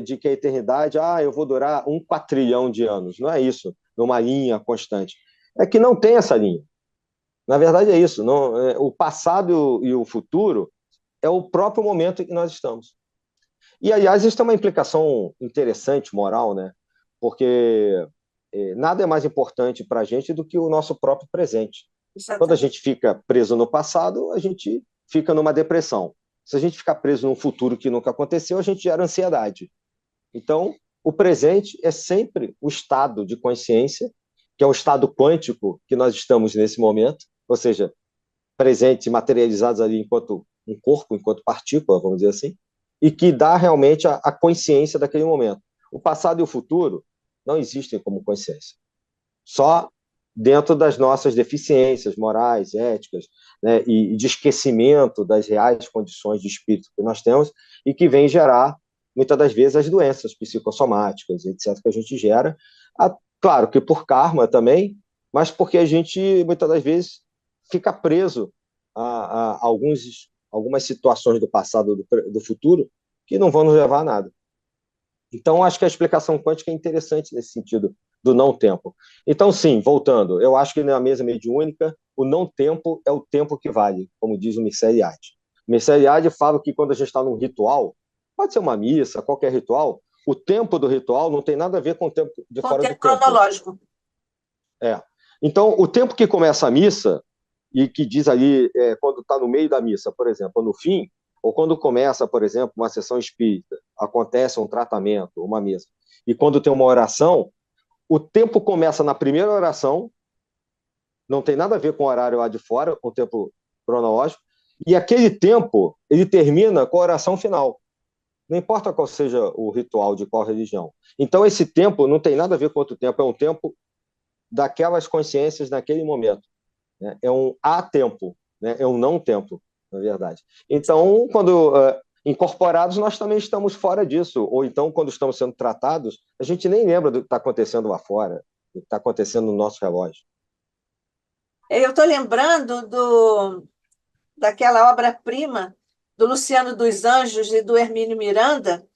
de que a eternidade, eu vou durar 1 quatrilhão de anos. Não é isso, numa linha constante. É que não tem essa linha. Na verdade é isso. Não, o passado e o futuro é o próprio momento em que nós estamos. E, aliás, isso tem uma implicação interessante, moral, né? Porque nada é mais importante para a gente do que o nosso próprio presente. Exatamente. Quando a gente fica preso no passado, a gente fica numa depressão. Se a gente ficar preso num futuro que nunca aconteceu, a gente gera ansiedade. Então, o presente é sempre o estado de consciência, que é o estado quântico que nós estamos nesse momento, ou seja, presentes materializados ali enquanto um corpo, enquanto partícula, vamos dizer assim, e que dá realmente a consciência daquele momento. O passado e o futuro não existem como consciência. Só dentro das nossas deficiências morais, éticas, né, e de esquecimento das reais condições de espírito que nós temos e que vem gerar, muitas das vezes, as doenças psicossomáticas, etc., que a gente gera. Claro que por karma também, mas porque a gente, muitas das vezes, fica preso a algumas situações do passado, do futuro, que não vão nos levar a nada. Então, acho que a explicação quântica é interessante nesse sentido do não-tempo. Então, sim, voltando, eu acho que na mesa mediúnica, o não-tempo é o tempo que vale, como diz o Mircea Eliade. O Mircea Eliade fala que quando a gente está num ritual, pode ser uma missa, qualquer ritual, o tempo do ritual não tem nada a ver com o tempo de fora do tempo. Cronológico. Então, o tempo que começa a missa, e que diz ali, quando está no meio da missa, por exemplo, ou no fim, ou quando começa, por exemplo, uma sessão espírita, acontece um tratamento, uma missa, e quando tem uma oração, o tempo começa na primeira oração, não tem nada a ver com o horário lá de fora, com o tempo cronológico, e aquele tempo, ele termina com a oração final. Não importa qual seja o ritual de qual religião. Então, esse tempo não tem nada a ver com outro tempo, é um tempo daquelas consciências naquele momento. Né? É um há-tempo, né? É um não-tempo, na verdade. Então, quando incorporados, nós também estamos fora disso. Ou então, quando estamos sendo tratados, a gente nem lembra do que está acontecendo lá fora, do que está acontecendo no nosso relógio. Eu estou lembrando daquela obra-prima do Luciano dos Anjos e do Hermínio Miranda,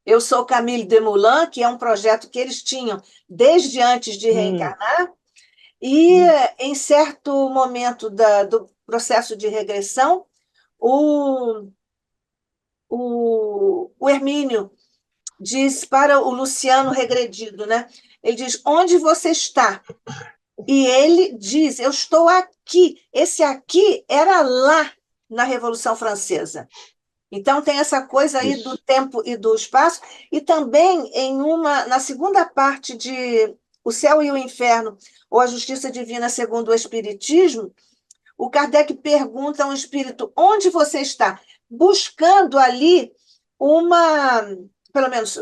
Eu Sou Camille Desmoulins, que é um projeto que eles tinham desde antes de reencarnar, e em certo momento do processo de regressão, o Hermínio diz para o Luciano regredido, né? Ele diz, onde você está? E ele diz, eu estou aqui. Esse aqui era lá na Revolução Francesa. Então tem essa coisa aí do tempo e do espaço, e também na segunda parte de O Céu e o Inferno, ou A Justiça Divina segundo o Espiritismo, o Kardec pergunta a um espírito, onde você está? Buscando ali pelo menos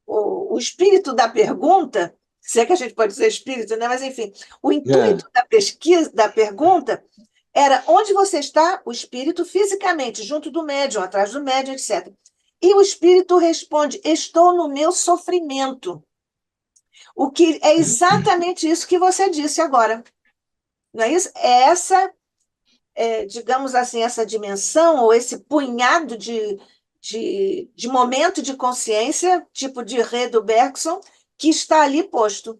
o espírito da pergunta, se é que a gente pode dizer espírito, né? Mas enfim, o intuito da pesquisa, da pergunta, era onde você está, o espírito, fisicamente, junto do médium, atrás do médium, etc. E o espírito responde, estou no meu sofrimento. O que é exatamente isso que você disse agora. Não é isso? É essa, digamos assim, essa dimensão, ou esse punhado de momento de consciência, tipo de Rê do Bergson, que está ali posto.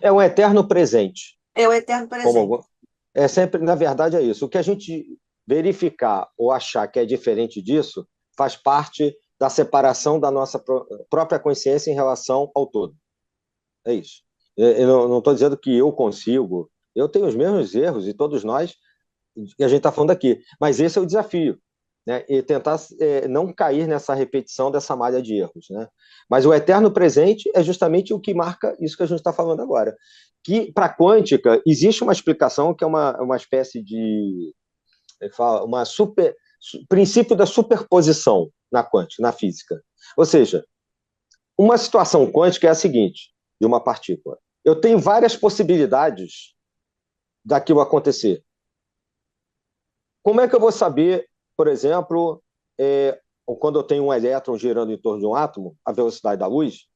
É um eterno presente. É o eterno presente. Como é sempre, na verdade, é isso. O que a gente verificar ou achar que é diferente disso faz parte da separação da nossa própria consciência em relação ao todo. É isso. Eu não estou dizendo que eu consigo. Eu tenho os mesmos erros e todos nós, que a gente está falando aqui. Mas esse é o desafio, né? E tentar não cair nessa repetição dessa malha de erros, né? Mas o eterno presente é justamente o que marca isso que a gente está falando agora. Que para a quântica existe uma explicação que é uma espécie de uma princípio da superposição na quântica, na física. Ou seja, uma situação quântica é a seguinte, de uma partícula. Eu tenho várias possibilidades daquilo acontecer. Como é que eu vou saber, por exemplo, quando eu tenho um elétron girando em torno de um átomo, a velocidade da luz,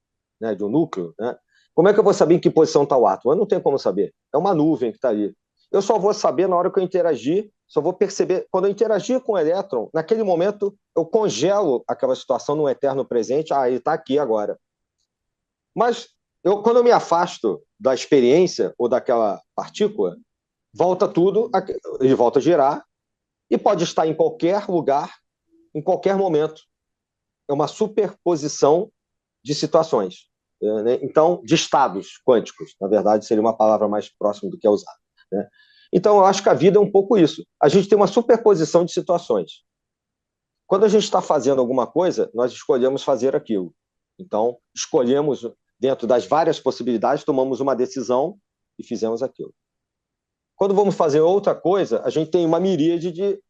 né, de um núcleo, né? Como é que eu vou saber em que posição está o átomo? Eu não tenho como saber. É uma nuvem que está ali. Eu só vou saber na hora que eu interagir, só vou perceber. Quando eu interagir com o elétron, naquele momento, eu congelo aquela situação num eterno presente. Ah, ele está aqui agora. Mas quando eu me afasto da experiência ou daquela partícula, volta tudo, ele volta a girar e pode estar em qualquer lugar, em qualquer momento. É uma superposição de situações. Né? Então, de estados quânticos, na verdade, seria uma palavra mais próxima do que é usada. Né? Então, eu acho que a vida é um pouco isso. A gente tem uma superposição de situações. Quando a gente está fazendo alguma coisa, nós escolhemos fazer aquilo. Então, escolhemos, dentro das várias possibilidades, tomamos uma decisão e fizemos aquilo. Quando vamos fazer outra coisa, a gente tem uma miríade de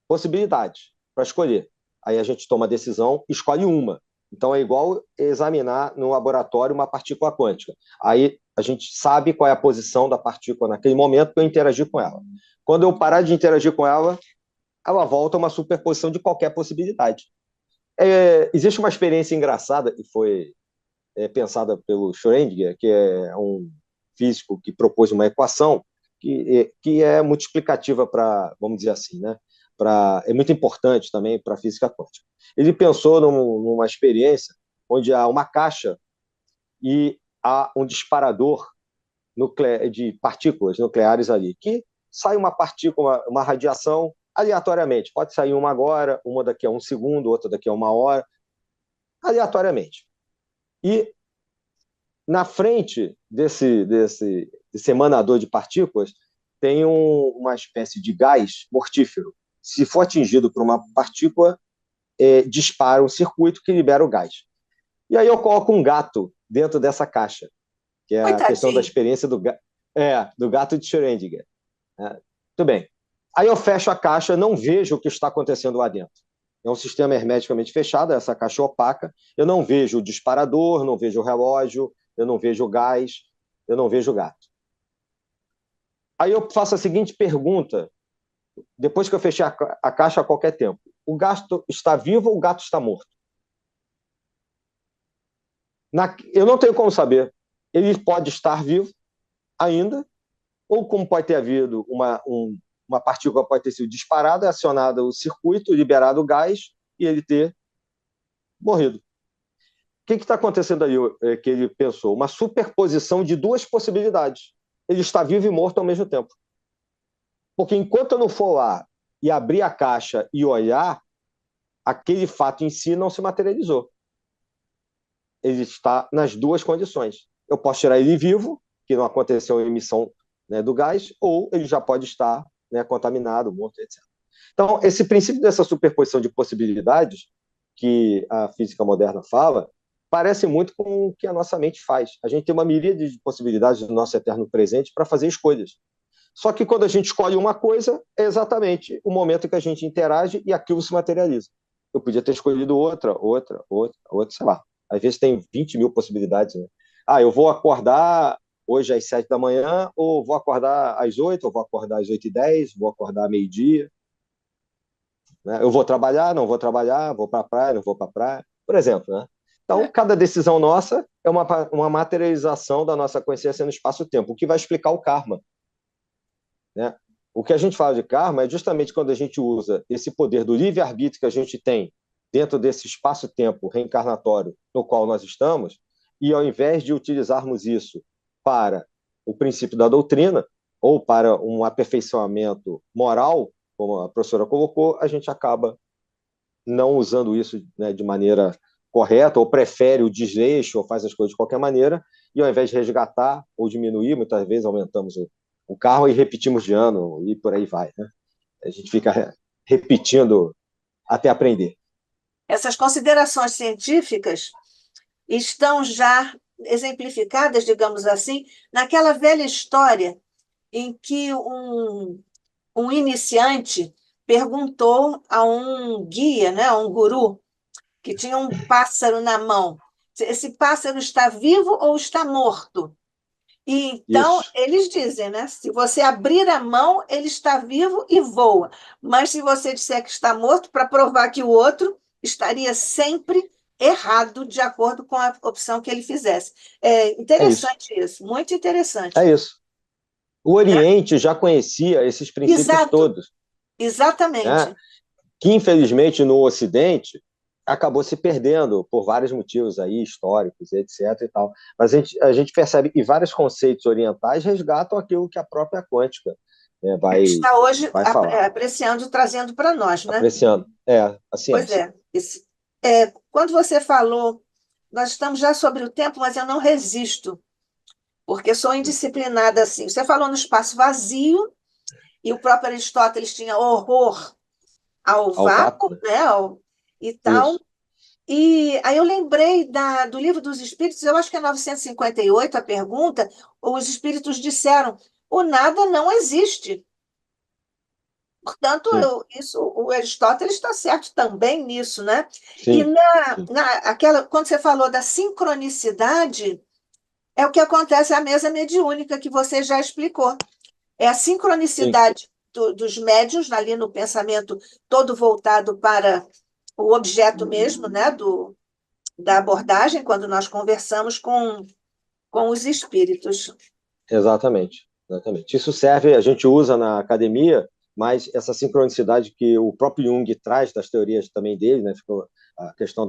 possibilidades para escolher. Aí a gente toma a decisão, escolhe uma. Então é igual examinar no laboratório uma partícula quântica. Aí a gente sabe qual é a posição da partícula naquele momento que eu interagir com ela. Quando eu parar de interagir com ela, ela volta a uma superposição de qualquer possibilidade. Existe uma experiência engraçada que foi pensada pelo Schrödinger, que é um físico que propôs uma equação que é multiplicativa para, vamos dizer assim, né? É muito importante também para a física quântica. Ele pensou numa experiência onde há uma caixa e há um disparador de partículas nucleares ali, que sai uma partícula, uma radiação aleatoriamente. Pode sair uma agora, uma daqui a um segundo, outra daqui a uma hora, aleatoriamente. E na frente desse emanador de partículas tem uma espécie de gás mortífero. Se for atingido por uma partícula, dispara um circuito que libera o gás. E aí eu coloco um gato dentro dessa caixa, que é a questão da experiência do gato de Schrödinger. Tudo bem. Aí eu fecho a caixa, não vejo o que está acontecendo lá dentro. É um sistema hermeticamente fechado, essa caixa opaca. Eu não vejo o disparador, não vejo o relógio, eu não vejo o gás, eu não vejo o gato. Aí eu faço a seguinte pergunta, depois que eu fechei a caixa a qualquer tempo. O gato está vivo ou o gato está morto? Eu não tenho como saber. Ele pode estar vivo ainda, ou como pode ter havido uma partícula pode ter sido disparada, acionado o circuito, liberado o gás e ele ter morrido. O que está acontecendo aí que ele pensou? Uma superposição de duas possibilidades. Ele está vivo e morto ao mesmo tempo. Porque enquanto eu não for lá e abrir a caixa e olhar, aquele fato em si não se materializou. Ele está nas duas condições. Eu posso tirar ele vivo, que não aconteceu a emissão, né, do gás, ou ele já pode estar, né, contaminado, morto, etc. Então, esse princípio dessa superposição de possibilidades que a física moderna fala, parece muito com o que a nossa mente faz. A gente tem uma miríade de possibilidades no nosso eterno presente para fazer escolhas. Só que quando a gente escolhe uma coisa, é exatamente o momento em que a gente interage e aquilo se materializa. Eu podia ter escolhido outra, sei lá. Às vezes tem 20 mil possibilidades, né? Ah, eu vou acordar hoje às 7 da manhã, ou vou acordar às 8, ou vou acordar às 8h10, vou acordar à meio-dia. Né? Eu vou trabalhar, não vou trabalhar, vou para a praia, não vou para a praia, por exemplo. Né? Então, cada decisão nossa é uma materialização da nossa consciência no espaço-tempo, o que vai explicar o karma. Né? O que a gente fala de karma é justamente quando a gente usa esse poder do livre-arbítrio que a gente tem dentro desse espaço-tempo reencarnatório no qual nós estamos, e ao invés de utilizarmos isso para o princípio da doutrina ou para um aperfeiçoamento moral, como a professora colocou, a gente acaba não usando isso, né, de maneira correta, ou prefere o desleixo, ou faz as coisas de qualquer maneira, e ao invés de resgatar ou diminuir, muitas vezes aumentamos o carro e repetimos de ano, e por aí vai. Né? A gente fica repetindo até aprender. Essas considerações científicas estão já exemplificadas, digamos assim, naquela velha história em que um iniciante perguntou a um guia, né, a um guru, que tinha um pássaro na mão. Esse pássaro está vivo ou está morto? E então, Isso. eles dizem, né? Se você abrir a mão, ele está vivo e voa. Mas se você disser que está morto, para provar que o outro estaria sempre errado, de acordo com a opção que ele fizesse. É É isso. interessante isso, muito interessante. É isso. O Né? Oriente já conhecia esses princípios Exato, todos, né? exatamente. Que, infelizmente, no Ocidente, acabou se perdendo por vários motivos aí, históricos, etc. e tal. Mas a gente percebe que vários conceitos orientais resgatam aquilo que a própria quântica, né, Está hoje vai falar, apreciando, trazendo para nós, né? apreciando. É, a Pois ciência. é. Quando você falou, nós estamos já sobre o tempo, mas eu não resisto, porque sou indisciplinada assim. Você falou no espaço vazio, e o próprio Aristóteles tinha horror ao Ao vácuo, vácuo, né? né? E tal. Isso. E aí eu lembrei do Livro dos Espíritos, eu acho que é 958 a pergunta, os espíritos disseram: o nada não existe. Portanto, Sim, o Aristóteles está certo também nisso, né? E sim, sim. quando você falou da sincronicidade, é o que acontece à mesa mediúnica que você já explicou. É a Sim. sincronicidade dos médiuns ali no pensamento todo voltado para o objeto mesmo, né, da abordagem, quando nós conversamos com os espíritos. Exatamente, exatamente. Isso serve, a gente usa na academia, mas essa sincronicidade que o próprio Jung traz das teorias também dele, né, ficou a questão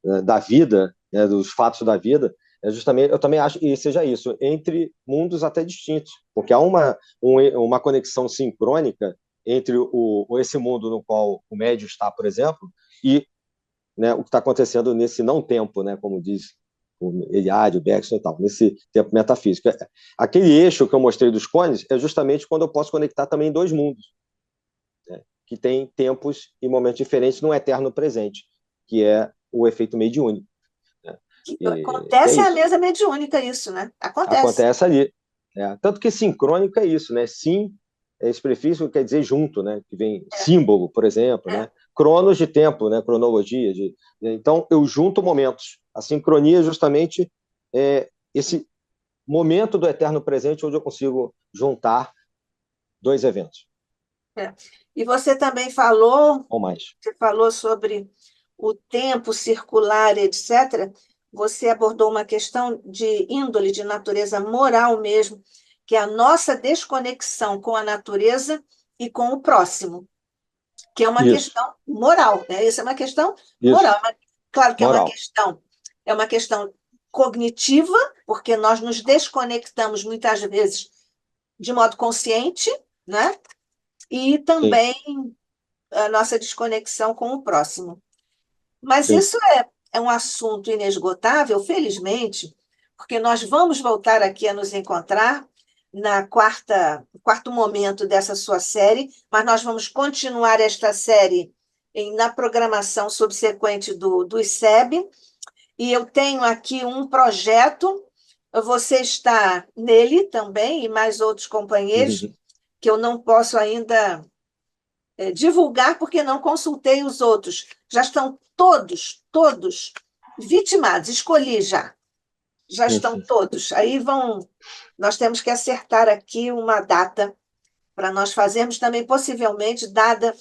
da vida, né, dos fatos da vida, é justamente, eu também acho que seja isso, entre mundos até distintos, porque há uma conexão sincrônica entre esse mundo no qual o médio está, por exemplo, e, né, o que está acontecendo nesse não tempo, né, como diz o Eliade, o Bergson e tal, nesse tempo metafísico. Aquele eixo que eu mostrei dos cones é justamente quando eu posso conectar também dois mundos, né, que tem tempos e momentos diferentes num eterno presente, que é o efeito mediúnico. Né? Que é Acontece à isso. mesa mediúnica isso, né? Acontece. Acontece ali. Né? Tanto que sincrônico é isso, né? Sim, esse prefixo quer dizer junto, né? Que vem símbolo, por exemplo, É. né? Cronos de tempo, né? Cronologia. Então, eu junto momentos. A sincronia é justamente esse momento do eterno presente onde eu consigo juntar dois eventos, É. E você também falou, ou mais. você falou sobre o tempo circular, etc. Você abordou uma questão de índole, de natureza moral mesmo, que é a nossa desconexão com a natureza e com o próximo, que é uma Isso, questão moral, né? Isso é uma questão isso. moral. Claro que Moral. é uma questão cognitiva, porque nós nos desconectamos muitas vezes de modo consciente, né? E Sim, também a nossa desconexão com o próximo. Mas sim. isso é um assunto inesgotável, felizmente, porque nós vamos voltar aqui a nos encontrar quarto momento dessa sua série, mas nós vamos continuar esta série na programação subsequente do ICEB, e eu tenho aqui um projeto, você está nele também, e mais outros companheiros, que eu não posso ainda divulgar porque não consultei os outros. Já estão todos vitimados, escolhi já. Já estão todos. Aí nós temos que acertar aqui uma data para nós fazermos também, possivelmente, dada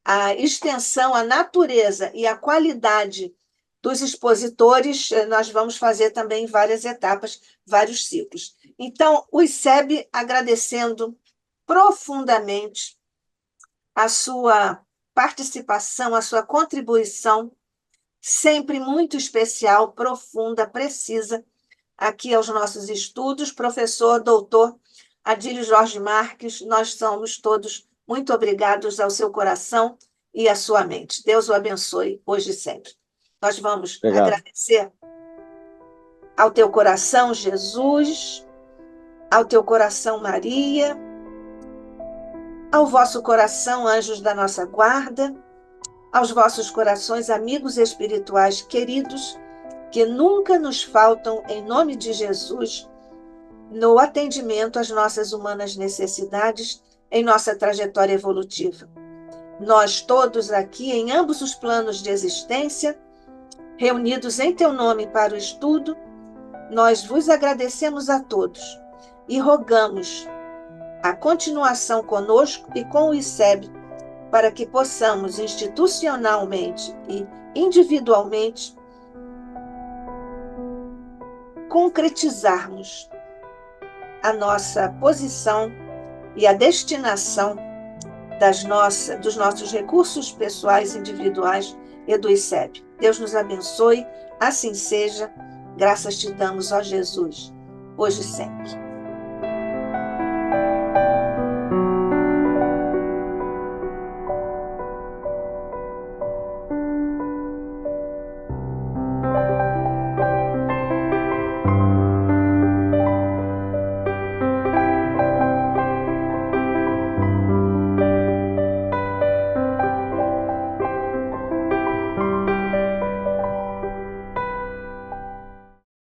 a extensão, a natureza e a qualidade dos expositores, nós vamos fazer também várias etapas, vários ciclos. Então, o ICEB agradecendo profundamente a sua participação, a sua contribuição, sempre muito especial, profunda, precisa, aqui aos nossos estudos. Professor, doutor Adílio Jorge Marques, nós somos todos muito obrigados ao seu coração e à sua mente. Deus o abençoe hoje e sempre. Nós vamos agradecer ao teu coração, Jesus, ao teu coração, Maria, ao vosso coração, anjos da nossa guarda, aos vossos corações, amigos espirituais queridos, que nunca nos faltam, em nome de Jesus, no atendimento às nossas humanas necessidades, em nossa trajetória evolutiva. Nós todos aqui, em ambos os planos de existência, reunidos em teu nome para o estudo, nós vos agradecemos a todos e rogamos a continuação conosco e com o ICEB, para que possamos institucionalmente e individualmente concretizarmos a nossa posição e a destinação dos nossos recursos pessoais, individuais e do ICEB. Deus nos abençoe, assim seja. Graças te damos, ó Jesus, hoje e sempre.